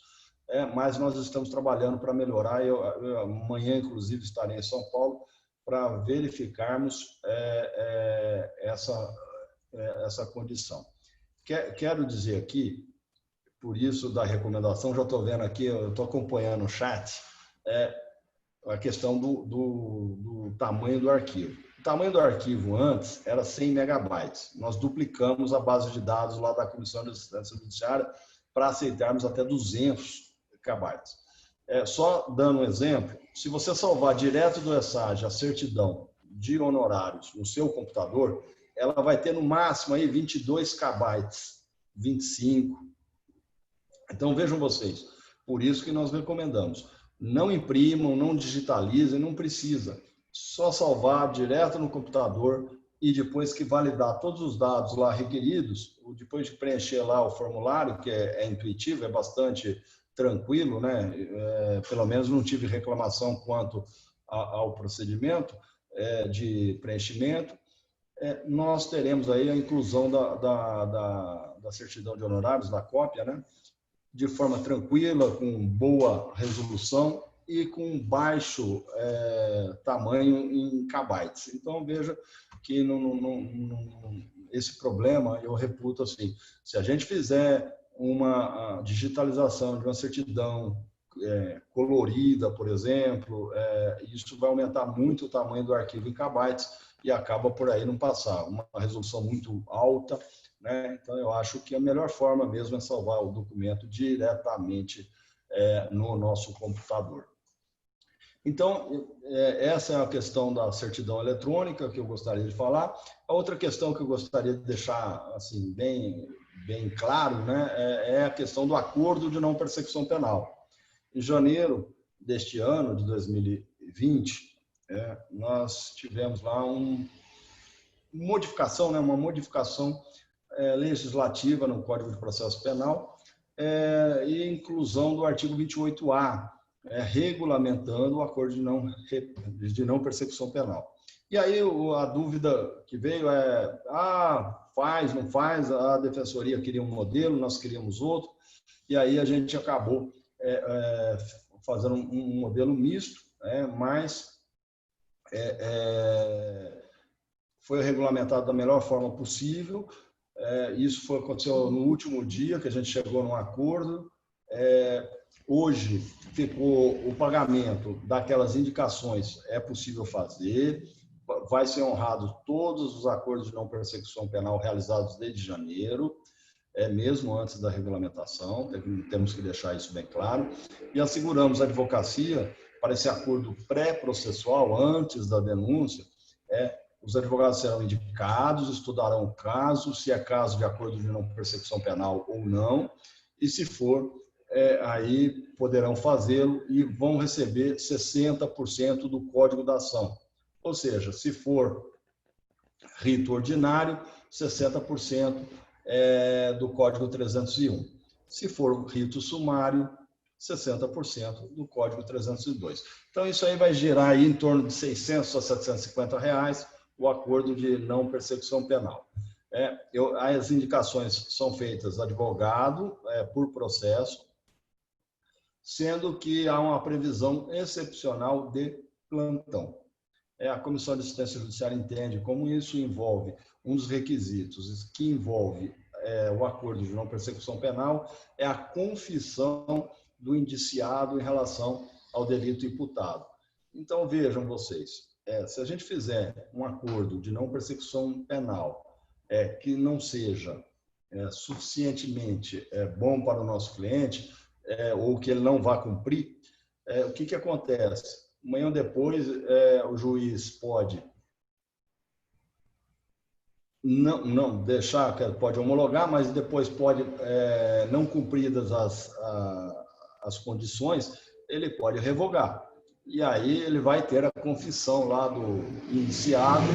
mas nós estamos trabalhando para melhorar. Eu amanhã, inclusive, estarei em São Paulo para verificarmos essa condição. Quero dizer aqui, por isso da recomendação, já estou vendo aqui, eu estou acompanhando o chat, a questão do tamanho do arquivo. O tamanho do arquivo antes era 100 megabytes. Nós duplicamos a base de dados lá da Comissão de Assistência Judiciária para aceitarmos até 200 megabytes. Só dando um exemplo, se você salvar direto do ESAGE a certidão de honorários no seu computador, ela vai ter no máximo aí 22 KB, 25. Então vejam vocês, por isso que nós recomendamos, não imprimam, não digitalizem, não precisa. Só salvar direto no computador e depois que validar todos os dados lá requeridos, depois de preencher lá o formulário, que é intuitivo, é bastante tranquilo, né? Pelo menos não tive reclamação quanto ao procedimento de preenchimento. nós teremos aí a inclusão da certidão de honorários, da cópia, né? De forma tranquila, com boa resolução e com baixo tamanho em kbytes. Então, veja que esse problema eu reputo assim, se a gente fizer uma digitalização de uma certidão colorida, por exemplo, isso vai aumentar muito o tamanho do arquivo em kbytes e acaba por aí não passar. Uma resolução muito alta, né? Então, eu acho que a melhor forma mesmo é salvar o documento diretamente no nosso computador. Então, essa é a questão da certidão eletrônica que eu gostaria de falar. A outra questão que eu gostaria de deixar assim, bem claro, né, é a questão do acordo de não persecução penal. Em janeiro deste ano, de 2020, nós tivemos lá uma modificação legislativa no Código de Processo Penal e inclusão do artigo 28A, regulamentando o acordo de não persecução penal. E aí a dúvida que veio faz, não faz, a Defensoria queria um modelo, nós queríamos outro, e aí a gente acabou fazendo um modelo misto, mas foi regulamentado da melhor forma possível. Isso aconteceu no último dia, que a gente chegou num acordo. Hoje ficou o pagamento daquelas indicações, é possível fazer, vai ser honrado todos os acordos de não persecução penal realizados desde janeiro, mesmo antes da regulamentação, temos que deixar isso bem claro, e asseguramos a advocacia para esse acordo pré-processual, antes da denúncia. Os advogados serão indicados, estudarão o caso, se é caso de acordo de não persecução penal ou não, e se for, aí poderão fazê-lo e vão receber 60% do Código da Ação. Ou seja, se for rito ordinário, 60% do Código 301. Se for rito sumário, 60% do Código 302. Então, isso aí vai gerar aí em torno de R$ 600 a R$ 750 o acordo de não persecução penal. As indicações são feitas advogado por processo, sendo que há uma previsão excepcional de plantão. A Comissão de Assistência Judiciária entende como isso envolve um dos requisitos que envolve o acordo de não persecução penal, é a confissão do indiciado em relação ao delito imputado. Então, vejam vocês, se a gente fizer um acordo de não persecução penal que não seja suficientemente bom para o nosso cliente, ou que ele não vá cumprir, o que acontece? Amanhã ou depois, o juiz pode não deixar, pode homologar, mas depois pode, não cumpridas as condições, ele pode revogar. E aí ele vai ter a confissão lá do indiciado,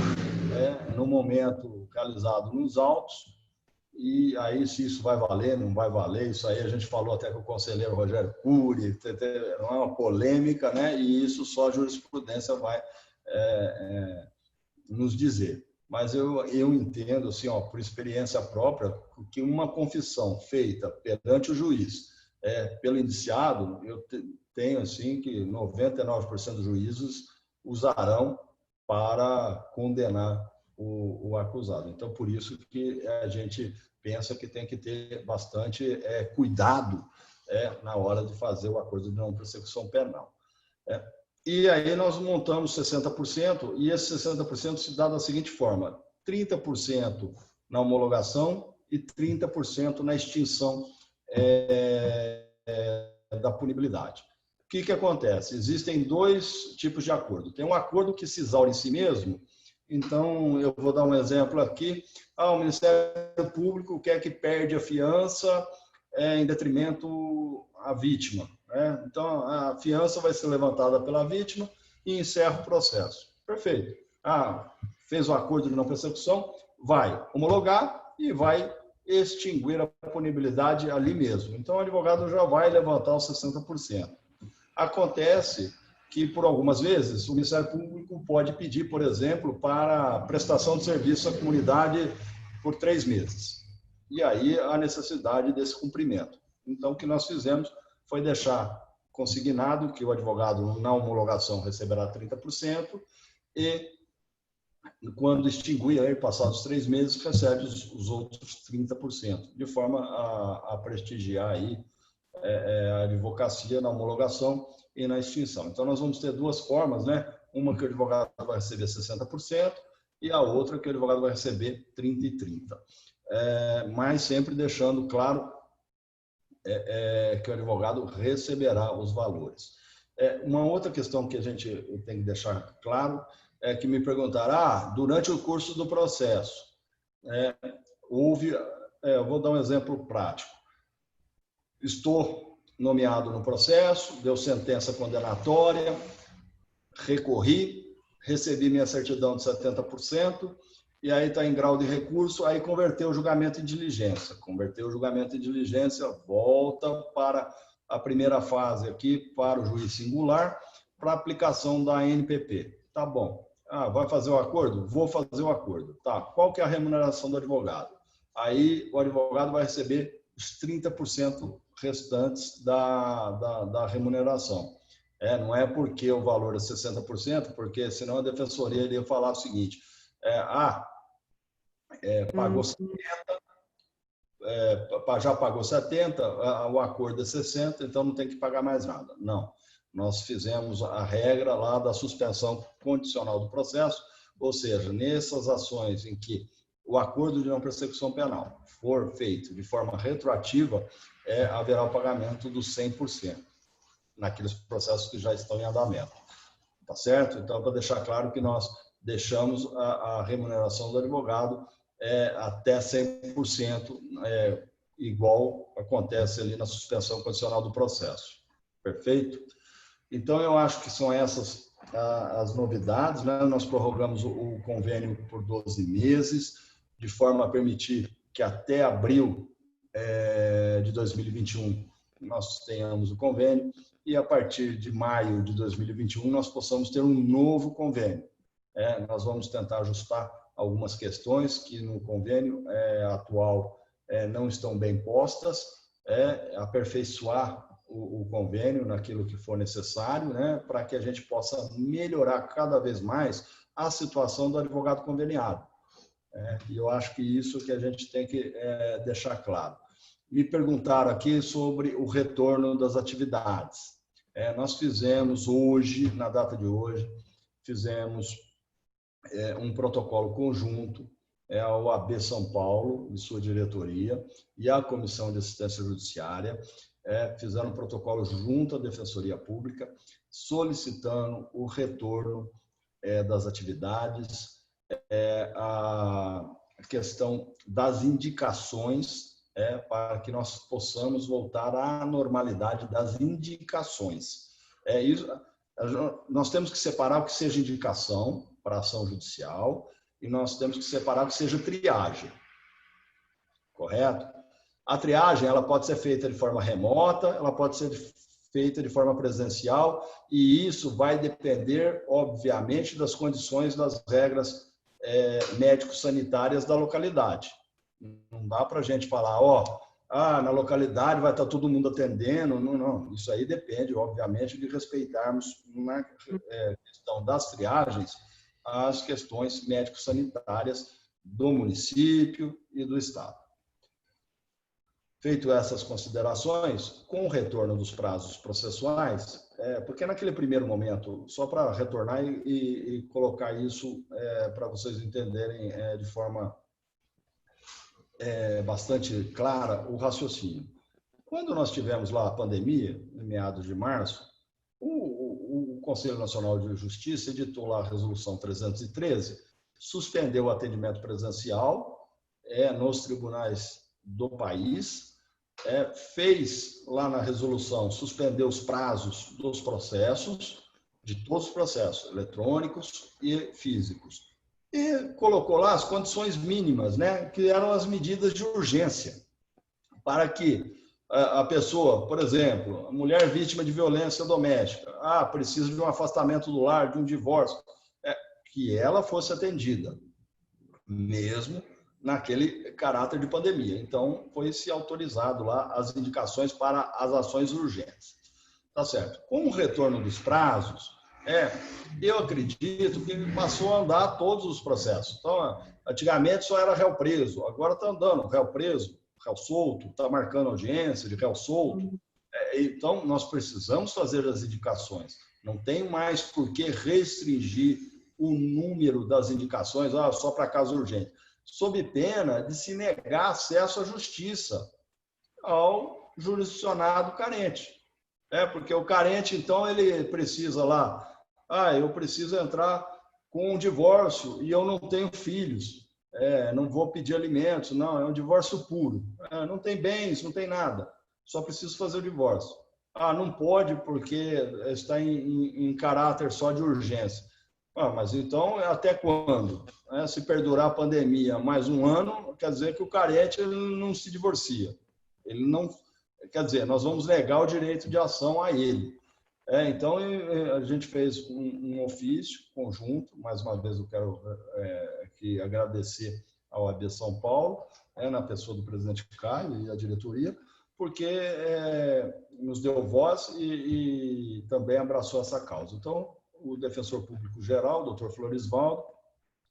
no momento realizado nos autos, e aí se isso vai valer, não vai valer, isso aí a gente falou até com o conselheiro Rogério Cury, não é uma polêmica, né? E isso só a jurisprudência vai nos dizer. Mas eu entendo, assim, por experiência própria, que uma confissão feita perante o juiz pelo indiciado, eu tenho assim que 99% dos juízes usarão para condenar o acusado. Então, por isso que a gente pensa que tem que ter bastante cuidado na hora de fazer o acordo de não persecução penal. E aí nós montamos 60%, e esse 60% se dá da seguinte forma: 30% na homologação e 30% na extinção da punibilidade. O que acontece? Existem dois tipos de acordo. Tem um acordo que se exaure em si mesmo. Então, eu vou dar um exemplo aqui. O Ministério Público quer que perde a fiança em detrimento à vítima. Então, a fiança vai ser levantada pela vítima e encerra o processo. Perfeito. Fez o acordo de não persecução, vai homologar e vai extinguir a punibilidade ali mesmo. Então, o advogado já vai levantar os 60%. Acontece que, por algumas vezes, o Ministério Público pode pedir, por exemplo, para prestação de serviço à comunidade por 3 meses. E aí a necessidade desse cumprimento. Então, o que nós fizemos foi deixar consignado que o advogado, na homologação, receberá 30% e, quando extinguir, aí, passados 3 meses, recebe os outros 30%, de forma a prestigiar aí, a advocacia na homologação e na extinção. Então, nós vamos ter 2 formas, né? Uma que o advogado vai receber 60% e a outra que o advogado vai receber 30% e 30%. Mas sempre deixando claro que o advogado receberá os valores. Uma outra questão que a gente tem que deixar claro é que me perguntaram, durante o curso do processo, houve, eu vou dar um exemplo prático. Estou nomeado no processo, deu sentença condenatória, recorri, recebi minha certidão de 70%, e aí está em grau de recurso, aí converteu o julgamento em diligência. Converteu o julgamento em diligência, volta para a primeira fase aqui, para o juiz singular, para aplicação da ANPP. Tá bom. Vai fazer o acordo? Vou fazer o acordo. Tá. Qual que é a remuneração do advogado? Aí o advogado vai receber os 30% restantes da remuneração. Não é porque o valor é 60%, porque senão a defensoria iria falar o seguinte, pagou 70%, já pagou 70%, o acordo é 60%, então não tem que pagar mais nada. Não, nós fizemos a regra lá da suspensão condicional do processo, ou seja, nessas ações em que o acordo de não persecução penal for feito de forma retroativa, haverá o pagamento dos 100%, naqueles processos que já estão em andamento. Tá certo? Então, para deixar claro que nós deixamos a remuneração do advogado até 100%, igual acontece ali na suspensão condicional do processo. Perfeito? Então, eu acho que são essas as novidades, né? Nós prorrogamos o convênio por 12 meses, de forma a permitir que até abril de 2021 nós tenhamos o convênio e a partir de maio de 2021 nós possamos ter um novo convênio. Nós vamos tentar ajustar algumas questões que no convênio atual não estão bem postas, aperfeiçoar o convênio naquilo que for necessário, né, para que a gente possa melhorar cada vez mais a situação do advogado conveniado. E eu acho que isso que a gente tem que deixar claro. Me perguntaram aqui sobre o retorno das atividades. Nós fizemos hoje, na data de hoje, fizemos um protocolo conjunto, a OAB São Paulo, de sua diretoria, e a Comissão de Assistência Judiciária, fizeram um protocolo junto à Defensoria Pública, solicitando o retorno das atividades, a questão das indicações, para que nós possamos voltar à normalidade das indicações. Isso, nós temos que separar o que seja indicação para ação judicial e nós temos que separar o que seja triagem. Correto? A triagem ela pode ser feita de forma remota, ela pode ser feita de forma presencial e isso vai depender, obviamente, das condições das regras médico-sanitárias da localidade. Não dá para a gente falar, na localidade vai estar todo mundo atendendo. Não. Isso aí depende, obviamente, de respeitarmos na questão das triagens as questões médico-sanitárias do município e do estado. Feito essas considerações, com o retorno dos prazos processuais, porque naquele primeiro momento, só para retornar e colocar isso para vocês entenderem de forma bastante clara o raciocínio. Quando nós tivemos lá a pandemia, em meados de março, o Conselho Nacional de Justiça editou lá a Resolução 313, suspendeu o atendimento presencial nos tribunais do país, fez lá na resolução, suspendeu os prazos dos processos, de todos os processos, eletrônicos e físicos. E colocou lá as condições mínimas, né, que eram as medidas de urgência, para que a pessoa, por exemplo, a mulher vítima de violência doméstica, precisa de um afastamento do lar, de um divórcio, que ela fosse atendida, mesmo naquele caráter de pandemia. Então, foi-se autorizado lá as indicações para as ações urgentes. Tá certo. Com o retorno dos prazos, eu acredito que passou a andar todos os processos. Então, antigamente só era réu preso, agora está andando réu preso, réu solto, está marcando audiência de réu solto. Então, nós precisamos fazer as indicações. Não tem mais por que restringir o número das indicações só para caso urgente, sob pena de se negar acesso à justiça ao jurisdicionado carente. Porque o carente, então, ele precisa lá, eu preciso entrar com um divórcio e eu não tenho filhos, não vou pedir alimentos, não, é um divórcio puro, não tem bens, não tem nada, só preciso fazer o divórcio. Não pode porque está em caráter só de urgência. Mas então, até quando? Se perdurar a pandemia mais um ano, quer dizer que o carente ele não se divorcia. Ele não, quer dizer, nós vamos negar o direito de ação a ele. Então, a gente fez um ofício conjunto. Mais uma vez, eu quero aqui agradecer ao OAB São Paulo, na pessoa do presidente Caio e a diretoria, porque nos deu voz e também abraçou essa causa. Então, o defensor público geral, o doutor Florisvaldo,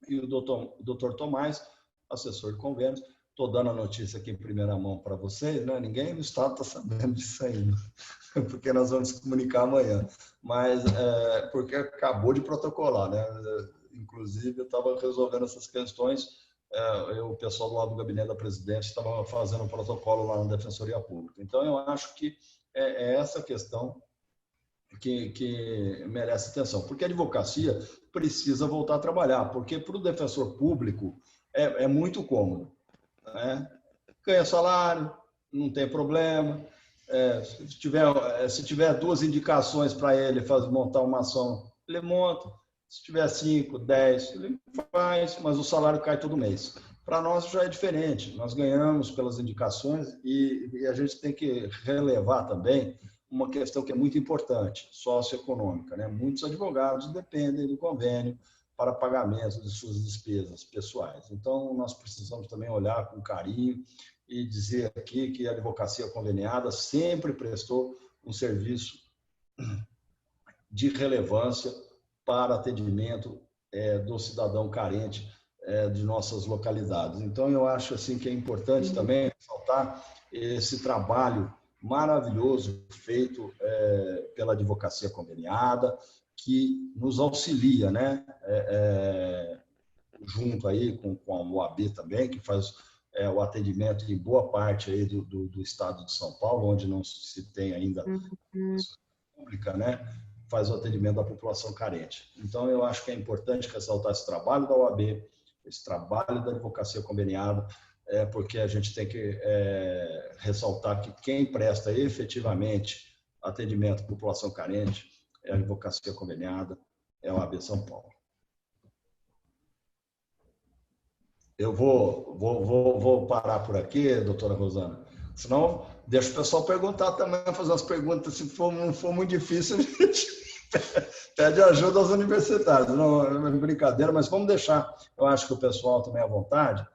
e o doutor Tomás, assessor de convênios. Estou dando a notícia aqui em primeira mão para vocês, né? Ninguém no Estado está sabendo disso ainda, porque nós vamos se comunicar amanhã. Mas porque acabou de protocolar, né? Inclusive, eu estava resolvendo essas questões, o pessoal do lado do gabinete da presidente estava fazendo um protocolo lá na Defensoria Pública. Então, eu acho que é essa questão que merece atenção, porque a advocacia precisa voltar a trabalhar, porque para o defensor público é muito cômodo, né? Ganha salário, não tem problema, se tiver 2 indicações para ele montar uma ação, ele monta, se tiver 5, 10, ele faz, mas o salário cai todo mês. Para nós já é diferente, nós ganhamos pelas indicações e a gente tem que relevar também uma questão que é muito importante, socioeconômica, né? Muitos advogados dependem do convênio para pagamento de suas despesas pessoais. Então, nós precisamos também olhar com carinho e dizer aqui que a advocacia conveniada sempre prestou um serviço de relevância para atendimento do cidadão carente de nossas localidades. Então, eu acho assim que é importante também ressaltar esse trabalho maravilhoso feito pela advocacia conveniada, que nos auxilia, né? Junto aí com a OAB também, que faz o atendimento em boa parte aí do estado de São Paulo, onde não se tem ainda pública, né? Faz o atendimento da população carente. Então, eu acho que é importante ressaltar esse trabalho da OAB, esse trabalho da advocacia conveniada, porque a gente tem que ressaltar que quem presta efetivamente atendimento à população carente é a advocacia conveniada, é a OAB São Paulo. Eu vou parar por aqui, doutora Rosana, senão deixa o pessoal perguntar também, fazer umas perguntas, se não for muito difícil, a gente pede ajuda aos universitários. Não é brincadeira, mas vamos deixar, eu acho que o pessoal também à vontade,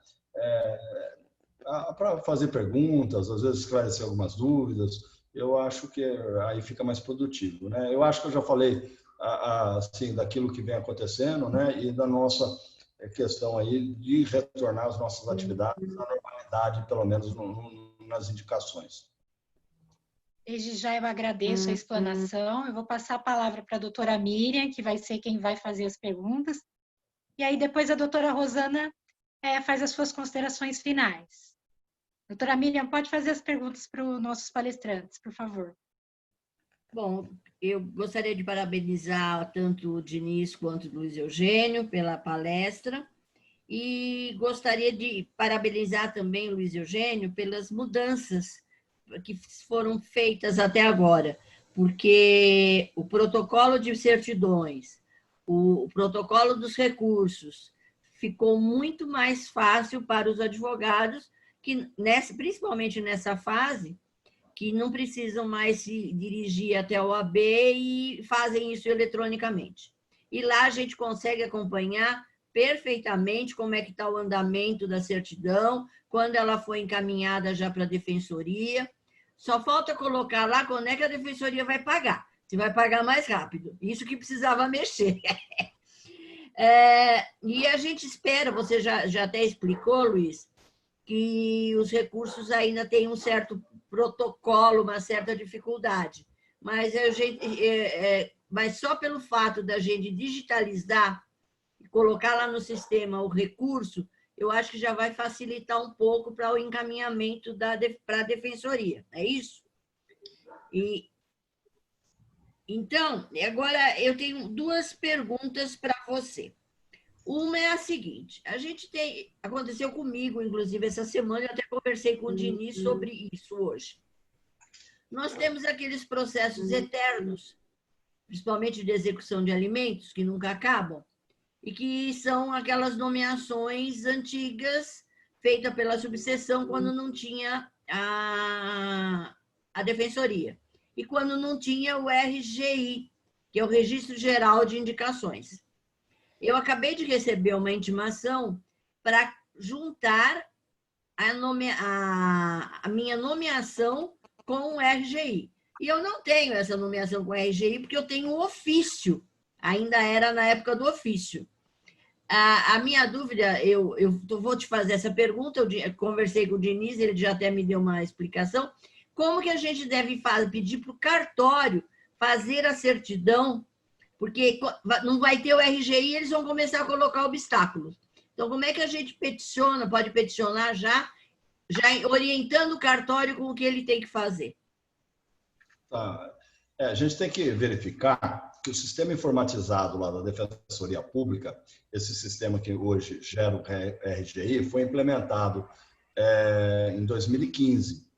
para fazer perguntas, às vezes esclarecer algumas dúvidas. Eu acho que aí fica mais produtivo, né? Eu acho que eu já falei assim daquilo que vem acontecendo, né? E da nossa questão aí de retornar às nossas atividades à normalidade, pelo menos nas indicações. Desde já eu agradeço a explanação. Eu vou passar a palavra para a doutora Miriam, que vai ser quem vai fazer as perguntas. E aí depois a doutora Rosana faz as suas considerações finais. Doutora Miriam, pode fazer as perguntas para os nossos palestrantes, por favor. Bom, eu gostaria de parabenizar tanto o Diniz quanto o Luiz Eugênio pela palestra e gostaria de parabenizar também o Luiz Eugênio pelas mudanças que foram feitas até agora, porque o protocolo de certidões, o protocolo dos recursos ficou muito mais fácil para os advogados que, principalmente nessa fase, que não precisam mais se dirigir até a OAB e fazem isso eletronicamente. E lá a gente consegue acompanhar perfeitamente como é que está o andamento da certidão, quando ela foi encaminhada já para a defensoria. Só falta colocar lá quando é que a defensoria vai pagar. Se vai pagar mais rápido. Isso que precisava mexer. E a gente espera, você já até explicou, Luiz, que os recursos ainda têm um certo protocolo, uma certa dificuldade. Mas só pelo fato da gente digitalizar e colocar lá no sistema o recurso, eu acho que já vai facilitar um pouco para o encaminhamento para a defensoria. É isso? Então, agora eu tenho duas perguntas para você. Uma é a seguinte, aconteceu comigo, inclusive, essa semana, eu até conversei com o Diniz sobre isso hoje. Nós temos aqueles processos eternos, principalmente de execução de alimentos, que nunca acabam, e que são aquelas nomeações antigas feitas pela subseção quando não tinha a defensoria, e quando não tinha o RGI, que é o Registro Geral de Indicações. Eu acabei de receber uma intimação para juntar a minha nomeação com o RGI. E eu não tenho essa nomeação com o RGI, porque eu tenho o ofício. Ainda era na época do ofício. A minha dúvida, eu vou te fazer essa pergunta, eu conversei com o Diniz, ele já até me deu uma explicação. Como que a gente deve pedir para o cartório fazer a certidão, porque não vai ter o RGI e eles vão começar a colocar obstáculos. Então, como é que a gente pode peticionar já orientando o cartório com o que ele tem que fazer? Tá. A gente tem que verificar que o sistema informatizado lá da Defensoria Pública, esse sistema que hoje gera o RGI, foi implementado em 2015.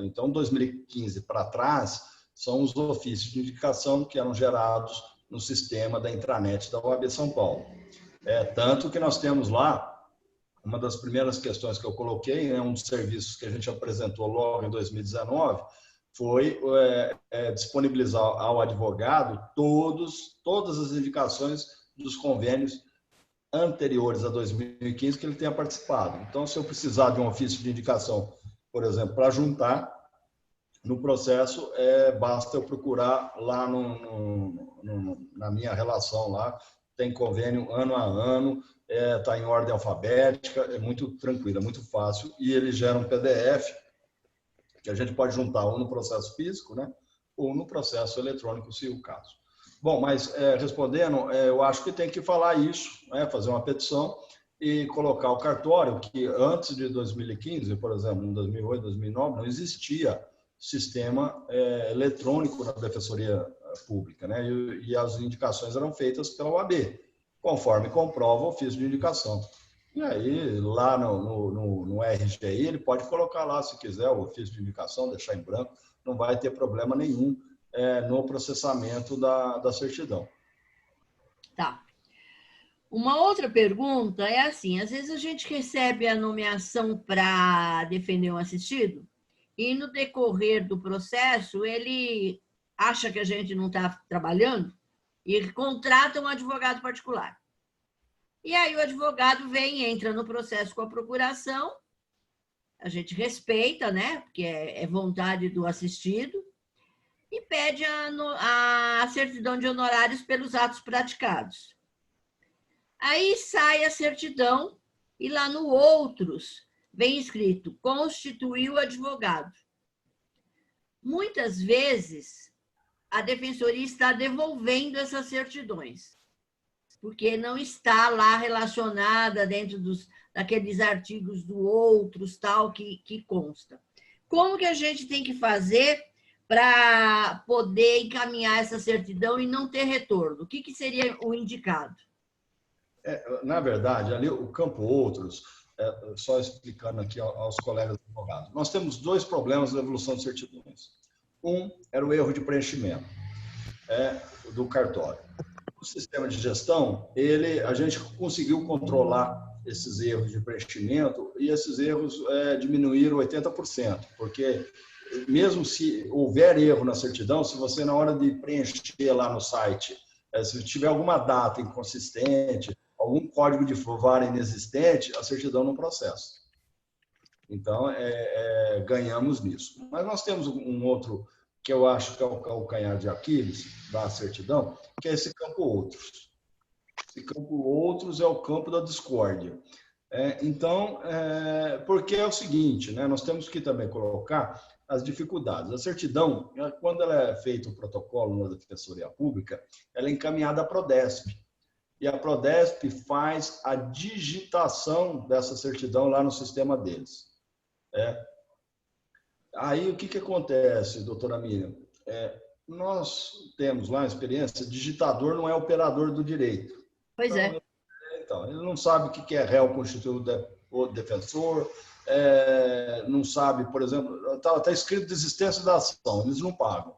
Então, 2015 para trás, são os ofícios de indicação que eram gerados no sistema da intranet da OAB São Paulo. Tanto que nós temos lá, uma das primeiras questões que eu coloquei, um dos serviços que a gente apresentou logo em 2019, foi disponibilizar ao advogado todas as indicações dos convênios anteriores a 2015 que ele tenha participado. Então, se eu precisar de um ofício de indicação, por exemplo, para juntar, no processo, basta eu procurar lá na minha relação lá, tem convênio ano a ano, está em ordem alfabética, é muito tranquilo, é muito fácil, e ele gera um PDF que a gente pode juntar ou no processo físico, né, ou no processo eletrônico, se o caso. Bom, mas respondendo, eu acho que tem que falar isso, fazer uma petição e colocar o cartório, que antes de 2015, por exemplo, em 2008, 2009, não existia sistema eletrônico na Defensoria Pública, né? E as indicações eram feitas pela OAB, conforme comprova o ofício de indicação. E aí, lá no RGI, ele pode colocar lá, se quiser, o ofício de indicação, deixar em branco, não vai ter problema nenhum no processamento da certidão. Tá. Uma outra pergunta é assim, às vezes a gente recebe a nomeação para defender um assistido, e no decorrer do processo, ele acha que a gente não está trabalhando e contrata um advogado particular. E aí o advogado entra no processo com a procuração, a gente respeita, né? Porque é vontade do assistido, e pede a certidão de honorários pelos atos praticados. Aí sai a certidão e lá no outros vem escrito, constituiu o advogado. Muitas vezes, a defensoria está devolvendo essas certidões, porque não está lá relacionada dentro daqueles artigos do outros, tal, que consta. Como que a gente tem que fazer para poder encaminhar essa certidão e não ter retorno? O que seria o indicado? Na verdade, ali o campo outros, só explicando aqui aos colegas advogados, nós temos dois problemas na evolução de certidões. Um era o erro de preenchimento do cartório. O sistema de gestão, a gente conseguiu controlar esses erros de preenchimento, e esses erros diminuíram 80%, porque mesmo se houver erro na certidão, se você na hora de preencher lá no site, se tiver alguma data inconsistente, algum código de vara inexistente, a certidão não processa. Então, ganhamos nisso. Mas nós temos um outro, que eu acho que é o calcanhar de Aquiles da certidão, que é esse campo outros. Esse campo outros é o campo da discórdia. Então, porque é o seguinte, né, nós temos que também colocar as dificuldades. A certidão, quando ela é feito o protocolo na Defensoria Pública, ela é encaminhada à Prodesp. E a Prodesp faz a digitação dessa certidão lá no sistema deles. Aí, o que acontece, doutora Miriam? Nós temos lá a experiência, digitador não é operador do direito. Pois é. Então, ele não sabe o que é réu constituído o defensor, não sabe, por exemplo, está escrito desistência da ação, eles não pagam.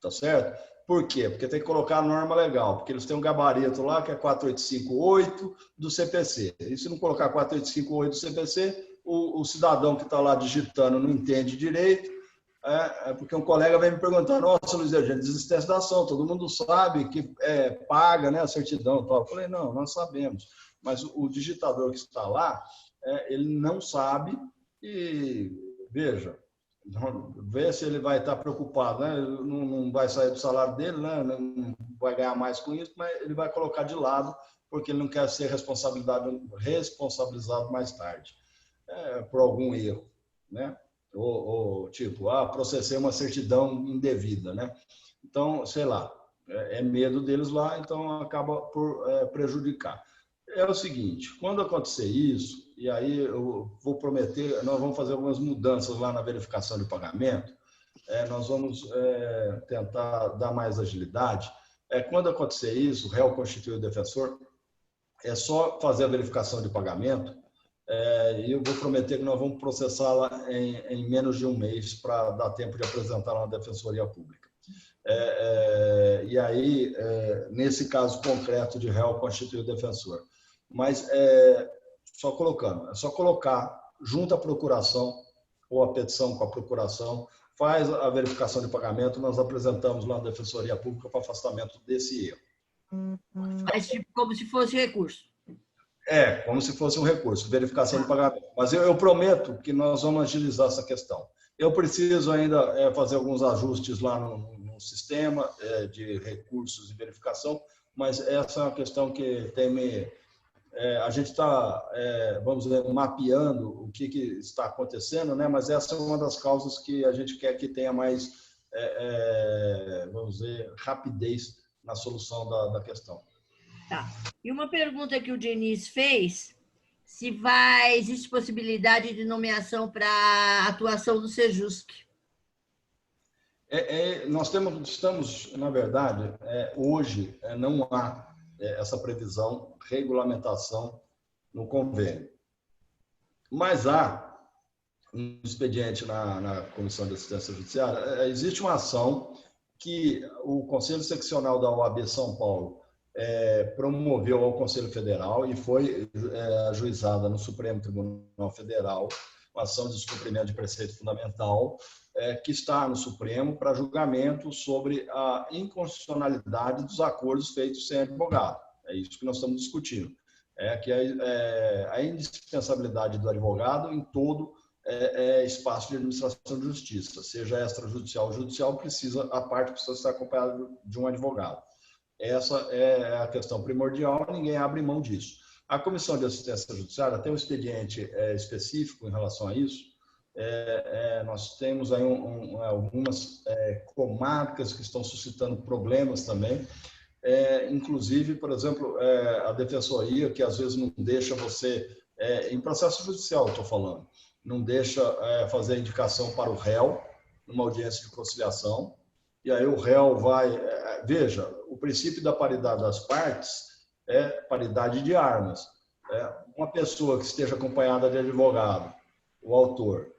Tá certo? Por quê? Porque tem que colocar a norma legal, porque eles têm um gabarito lá que é 4858 do CPC. E se não colocar 4858 do CPC, o cidadão que está lá digitando não entende direito, porque um colega vem me perguntar, nossa, Luiz Eugênio, desistência da ação, todo mundo sabe que paga, né, a certidão. Tal. Eu falei, não, nós sabemos, mas o digitador que está lá, ele não sabe e, veja, vê se ele vai estar preocupado, né? Não vai sair do salário dele, né? Não vai ganhar mais com isso, mas ele vai colocar de lado porque ele não quer ser responsabilizado mais tarde por algum erro, né? Ou tipo, processei uma certidão indevida, né? Então, sei lá, é medo deles lá, então acaba por prejudicar. É o seguinte, quando acontecer isso, e aí eu vou prometer, nós vamos fazer algumas mudanças lá na verificação de pagamento, nós vamos tentar dar mais agilidade. Quando acontecer isso, o réu constitui o defensor, é só fazer a verificação de pagamento, e eu vou prometer que nós vamos processá-la em menos de um mês para dar tempo de apresentar na Defensoria Pública. E aí, nesse caso concreto de réu constitui o defensor. Mas é só colocar junto à procuração ou a petição com a procuração, faz a verificação de pagamento, nós apresentamos lá na Defensoria Pública para afastamento desse erro. Mas tipo, como se fosse recurso. Como se fosse um recurso, verificação de pagamento. Mas eu prometo que nós vamos agilizar essa questão. Eu preciso ainda fazer alguns ajustes lá no sistema de recursos de verificação, mas essa é uma questão que a gente está, vamos dizer, mapeando o que está acontecendo, né? Mas essa é uma das causas que a gente quer que tenha mais, vamos dizer, rapidez na solução da questão. Tá. E uma pergunta que o Diniz fez, se existe possibilidade de nomeação para a atuação do Sejusc? Nós estamos, na verdade, hoje não há essa previsão, regulamentação no convênio. Mas há um expediente na Comissão de Assistência Judiciária, existe uma ação que o Conselho Seccional da OAB São Paulo promoveu ao Conselho Federal e foi ajuizada no Supremo Tribunal Federal, uma ação de descumprimento de preceito fundamental, que está no Supremo para julgamento sobre a inconstitucionalidade dos acordos feitos sem advogado. É isso que nós estamos discutindo. Que a indispensabilidade do advogado em todo espaço de administração de justiça, seja extrajudicial ou judicial, a parte precisa estar acompanhada de um advogado. Essa é a questão primordial, ninguém abre mão disso. A Comissão de Assistência Judiciária tem um expediente específico em relação a isso. Nós temos aí algumas comarcas que estão suscitando problemas também. Inclusive, por exemplo, a Defensoria, que às vezes não deixa você, em processo judicial, estou falando, não deixa fazer a indicação para o réu numa audiência de conciliação. E aí o réu vai... Veja, o princípio da paridade das partes é paridade de armas. Uma pessoa que esteja acompanhada de advogado, o autor,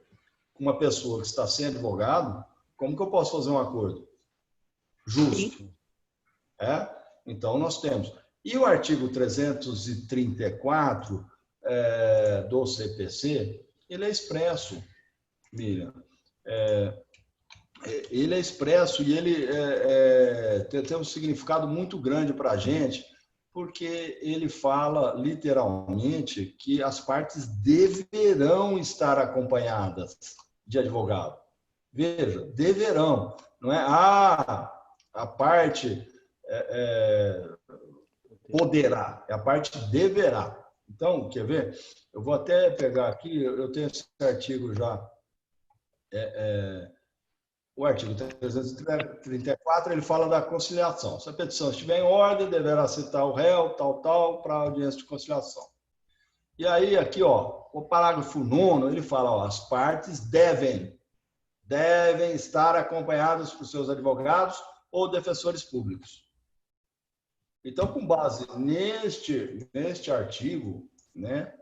uma pessoa que está sem advogado, como que eu posso fazer um acordo justo? Então, nós temos. E o artigo 334 do CPC, ele é expresso, Miriam. Ele é expresso e ele tem um significado muito grande para a gente, porque ele fala literalmente que as partes deverão estar acompanhadas de advogado. Veja, deverão, não é? A parte poderá, é a parte deverá. Então, quer ver? Eu vou até pegar aqui, eu tenho esse artigo já. O artigo 334, ele fala da conciliação. Se a petição estiver em ordem, deverá citar o réu, tal, para a audiência de conciliação. E aí, aqui, ó, o parágrafo 9º, ele fala, ó, as partes devem estar acompanhadas por seus advogados ou defensores públicos. Então, com base neste artigo, né,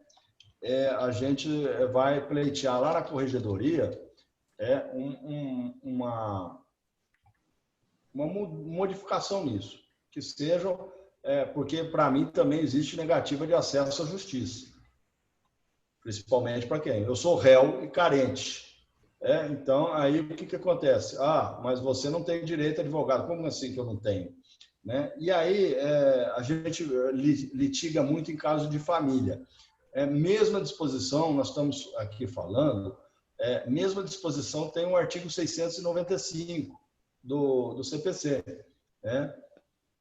a gente vai pleitear lá na corregedoria uma modificação nisso, que sejam, porque para mim também existe negativa de acesso à justiça, principalmente para quem? Eu sou réu e carente. Então, aí o que acontece? Mas você não tem direito a advogado. Como assim que eu não tenho? Né? E aí a gente litiga muito em caso de família. Mesma disposição, nós estamos aqui falando, mesma disposição tem o artigo 695 do CPC,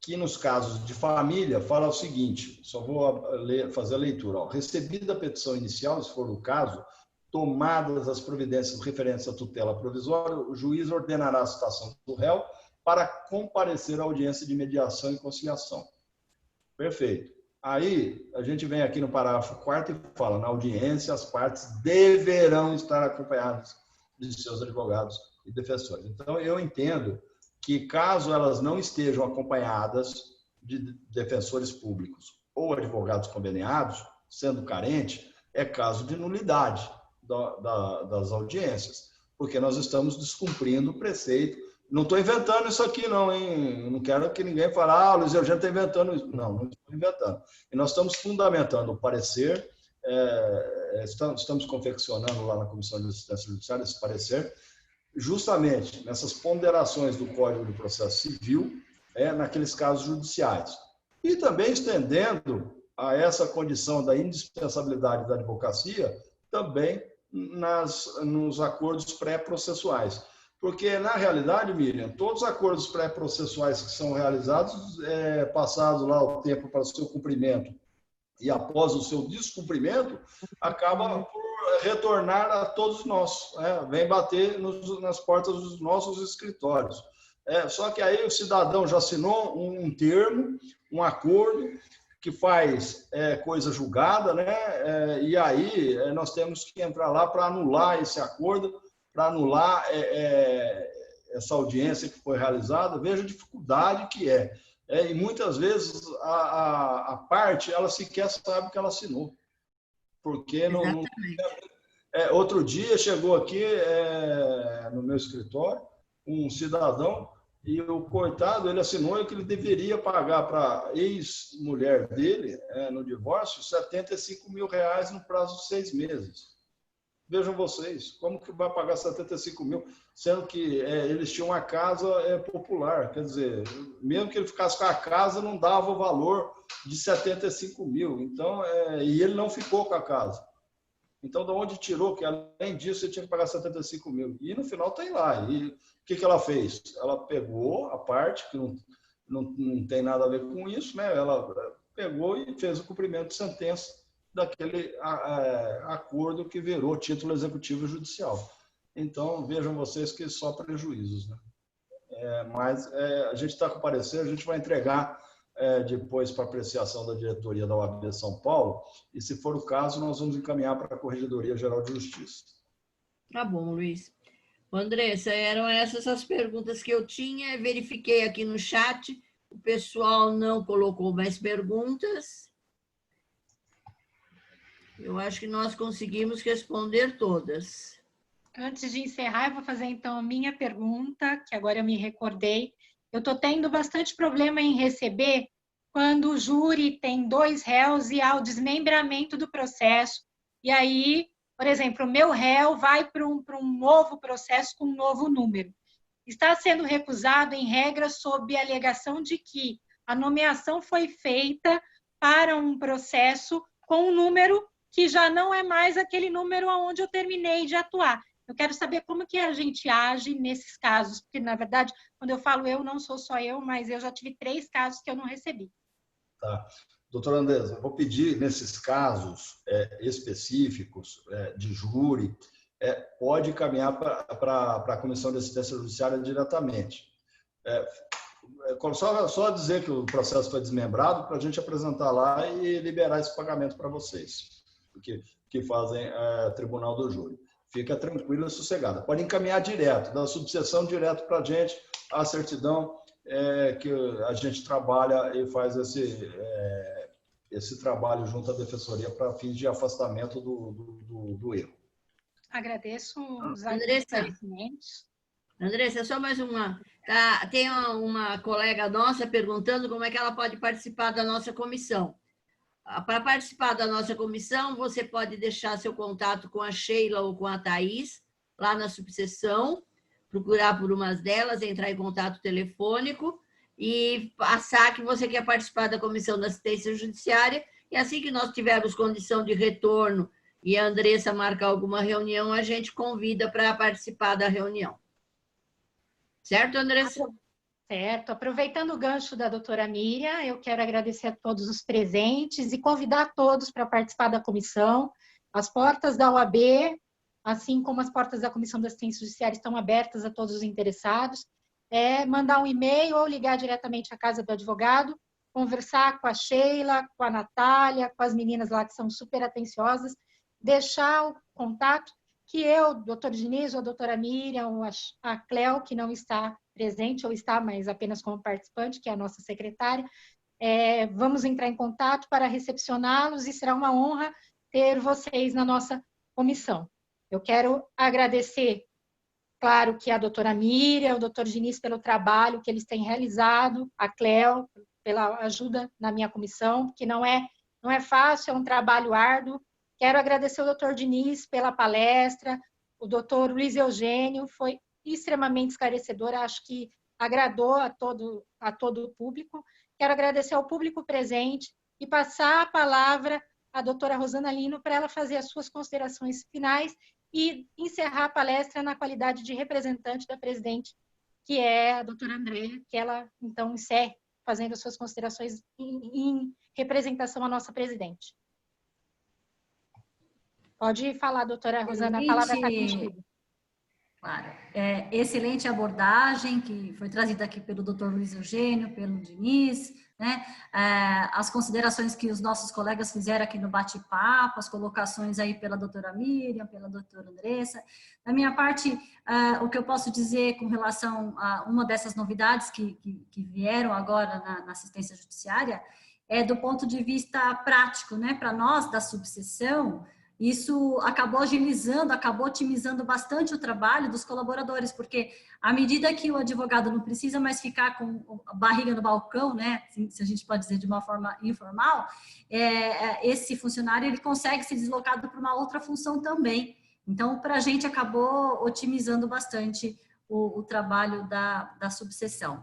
que nos casos de família fala o seguinte, só vou fazer a leitura. Ó, recebida a petição inicial, se for o caso, tomadas as providências referentes à tutela provisória, o juiz ordenará a citação do réu para comparecer à audiência de mediação e conciliação. Perfeito. Aí, a gente vem aqui no parágrafo 4º e fala, na audiência, as partes deverão estar acompanhadas de seus advogados e defensores. Então, eu entendo que, caso elas não estejam acompanhadas de defensores públicos ou advogados conveniados, sendo carente, é caso de nulidade das audiências, porque nós estamos descumprindo o preceito. Não estou inventando isso aqui, não, hein? Não quero que ninguém fale, Luiz Eugênio está inventando isso. Não estou inventando. E nós estamos fundamentando o parecer, estamos confeccionando lá na Comissão de Assistência Judiciária esse parecer, justamente nessas ponderações do Código de Processo Civil, naqueles casos judiciais. E também estendendo a essa condição da indispensabilidade da advocacia, também nos acordos pré-processuais. Porque, na realidade, Miriam, todos os acordos pré-processuais que são realizados, passado lá o tempo para o seu cumprimento e após o seu descumprimento, acaba por retornar a todos nós, vem bater nas portas dos nossos escritórios. Só que aí o cidadão já assinou um termo, um acordo, que faz coisa julgada, né? E aí nós temos que entrar lá para anular esse acordo, para anular essa audiência que foi realizada. Veja a dificuldade que e muitas vezes a parte, ela sequer sabe que ela assinou. Porque outro dia chegou aqui no meu escritório um cidadão e o coitado, ele assinou que ele deveria pagar para a ex-mulher dele, no divórcio, R$75 mil no prazo de 6 meses. Vejam vocês, como que vai pagar 75 mil, sendo que eles tinham uma casa popular, quer dizer, mesmo que ele ficasse com a casa, não dava o valor de 75 mil, então, e ele não ficou com a casa. Então, de onde tirou que, além disso, você tinha que pagar 75 mil? E no final tem lá. E o que ela fez? Ela pegou a parte, que não tem nada a ver com isso, né? Ela pegou e fez o cumprimento de sentença daquele acordo que virou título executivo judicial. Então, vejam vocês que só prejuízos, né? Mas a gente está com o parecer, a gente vai entregar depois para apreciação da diretoria da OAB São Paulo, e se for o caso, nós vamos encaminhar para a Corregedoria Geral de Justiça. Tá bom, Luiz. Andressa, eram essas as perguntas que eu tinha, verifiquei aqui no chat, o pessoal não colocou mais perguntas. Eu acho que nós conseguimos responder todas. Antes de encerrar, eu vou fazer então a minha pergunta, que agora eu me recordei. Eu estou tendo bastante problema em receber quando o júri tem 2 réus e há o desmembramento do processo, e aí, por exemplo, o meu réu vai para um novo processo com um novo número. Está sendo recusado em regra sob a alegação de que a nomeação foi feita para um processo com um número que já não é mais aquele número onde eu terminei de atuar. Eu quero saber como que a gente age nesses casos, porque, na verdade, quando eu falo eu, não sou só eu, mas eu já tive 3 casos que eu não recebi. Tá. Doutora Andresa, eu vou pedir, nesses casos específicos de júri, pode caminhar para a Comissão de Assistência Judiciária diretamente. Só dizer que o processo foi desmembrado para a gente apresentar lá e liberar esse pagamento para vocês, que fazem tribunal do júri. Fica tranquila e sossegada. Pode encaminhar direto, da subseção direto para a gente, a certidão que a gente trabalha e faz esse trabalho junto à Defensoria para fins de afastamento do erro. Agradeço os Andressa, agradecimentos. Andressa, só mais uma. Tem uma colega nossa perguntando como é que ela pode participar da nossa comissão. Para participar da nossa comissão, você pode deixar seu contato com a Sheila ou com a Thaís, lá na subseção, procurar por umas delas, entrar em contato telefônico e passar que você quer participar da Comissão da Assistência Judiciária, e assim que nós tivermos condição de retorno e a Andressa marcar alguma reunião, a gente convida para participar da reunião. Certo, Andressa? Certo. Aproveitando o gancho da doutora Miriam, eu quero agradecer a todos os presentes e convidar todos para participar da comissão. As portas da OAB, assim como as portas da Comissão da Assistência Judiciária, estão abertas a todos os interessados. Mandar um e-mail ou ligar diretamente à Casa do Advogado, conversar com a Sheila, com a Natália, com as meninas lá que são super atenciosas, deixar o contato que eu, doutor Diniz, ou a doutora Miriam, ou a Cleo, que não está presente, ou está, mas apenas como participante, que é a nossa secretária, vamos entrar em contato para recepcioná-los e será uma honra ter vocês na nossa comissão. Eu quero agradecer, claro, que a doutora Miriam, o doutor Diniz, pelo trabalho que eles têm realizado, a Cleo, pela ajuda na minha comissão, que não é fácil, é um trabalho árduo. Quero agradecer ao doutor Diniz pela palestra, o doutor Luiz Eugênio, foi extremamente esclarecedor, acho que agradou a todo o público. Quero agradecer ao público presente e passar a palavra à doutora Rosana Lino para ela fazer as suas considerações finais e encerrar a palestra na qualidade de representante da presidente, que é a doutora Andréa, que ela, então, encerre fazendo as suas considerações em representação à nossa presidente. Pode falar, doutora Rosana, a palavra está contigo. Claro. Excelente abordagem que foi trazida aqui pelo doutor Luiz Eugênio, pelo Diniz, né? As considerações que os nossos colegas fizeram aqui no bate-papo, as colocações aí pela doutora Miriam, pela doutora Andressa. Da minha parte, o que eu posso dizer com relação a uma dessas novidades que vieram agora na assistência judiciária é do ponto de vista prático, né? Para nós da subseção, isso acabou agilizando, acabou otimizando bastante o trabalho dos colaboradores, porque à medida que o advogado não precisa mais ficar com a barriga no balcão, né, se a gente pode dizer de uma forma informal, esse funcionário ele consegue ser deslocado para uma outra função também. Então, para a gente acabou otimizando bastante o trabalho da subseção.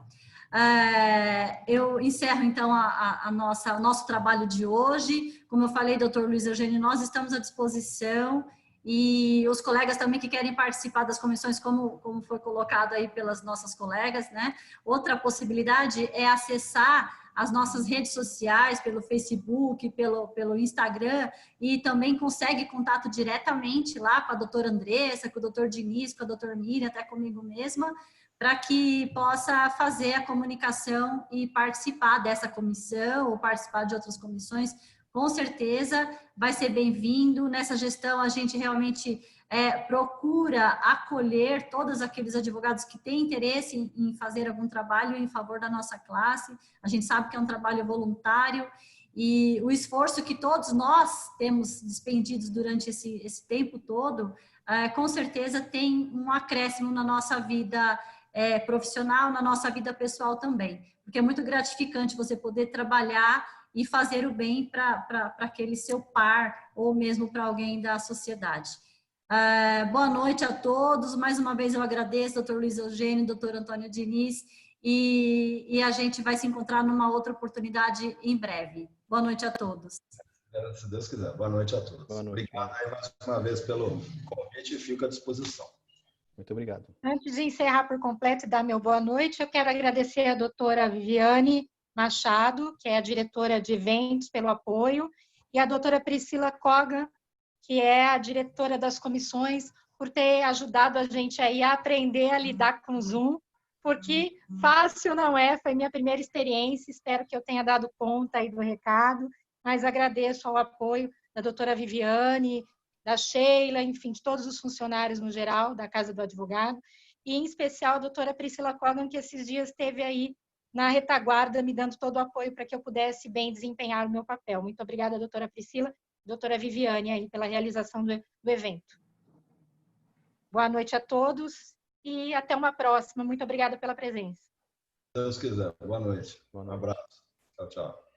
Eu encerro, então, o nosso trabalho de hoje. Como eu falei, doutor Luiz Eugênio, nós estamos à disposição e os colegas também que querem participar das comissões, como foi colocado aí pelas nossas colegas, né? Outra possibilidade é acessar as nossas redes sociais, pelo Facebook, pelo Instagram, e também consegue contato diretamente lá com a doutora Andressa, com o doutor Diniz, com a doutora Miriam, até comigo mesma, para que possa fazer a comunicação e participar dessa comissão ou participar de outras comissões. Com certeza vai ser bem-vindo. Nessa gestão, a gente realmente procura acolher todos aqueles advogados que têm interesse em fazer algum trabalho em favor da nossa classe. A gente sabe que é um trabalho voluntário e o esforço que todos nós temos despendidos durante esse tempo todo, com certeza tem um acréscimo na nossa vida profissional, na nossa vida pessoal também. Porque porque é muito gratificante você poder trabalhar e fazer o bem para aquele seu par ou mesmo para alguém da sociedade. Boa noite a todos. Mais uma vez eu agradeço, doutor Luiz Eugênio, doutor Antônio Diniz, e a gente vai se encontrar numa outra oportunidade em breve. Boa noite a todos. Se Deus quiser. Boa noite a todos. Boa noite. Obrigado aí mais uma vez pelo convite e fico à disposição. Muito obrigado. Antes de encerrar por completo e dar meu boa noite, eu quero agradecer a doutora Viviane Machado, que é a diretora de eventos, pelo apoio, e a doutora Priscila Kogan, que é a diretora das comissões, por ter ajudado a gente aí a aprender a lidar com o Zoom, porque fácil não é, foi minha primeira experiência, espero que eu tenha dado conta aí do recado, mas agradeço ao apoio da doutora Viviane, da Sheila, enfim, de todos os funcionários no geral, da Casa do Advogado, e em especial a doutora Priscila Kogan, que esses dias esteve aí na retaguarda, me dando todo o apoio para que eu pudesse bem desempenhar o meu papel. Muito obrigada, doutora Priscila, doutora Viviane, aí, pela realização do evento. Boa noite a todos e até uma próxima. Muito obrigada pela presença. Se Deus quiser. Boa noite. Boa Um noite. abraço. Tchau, tchau.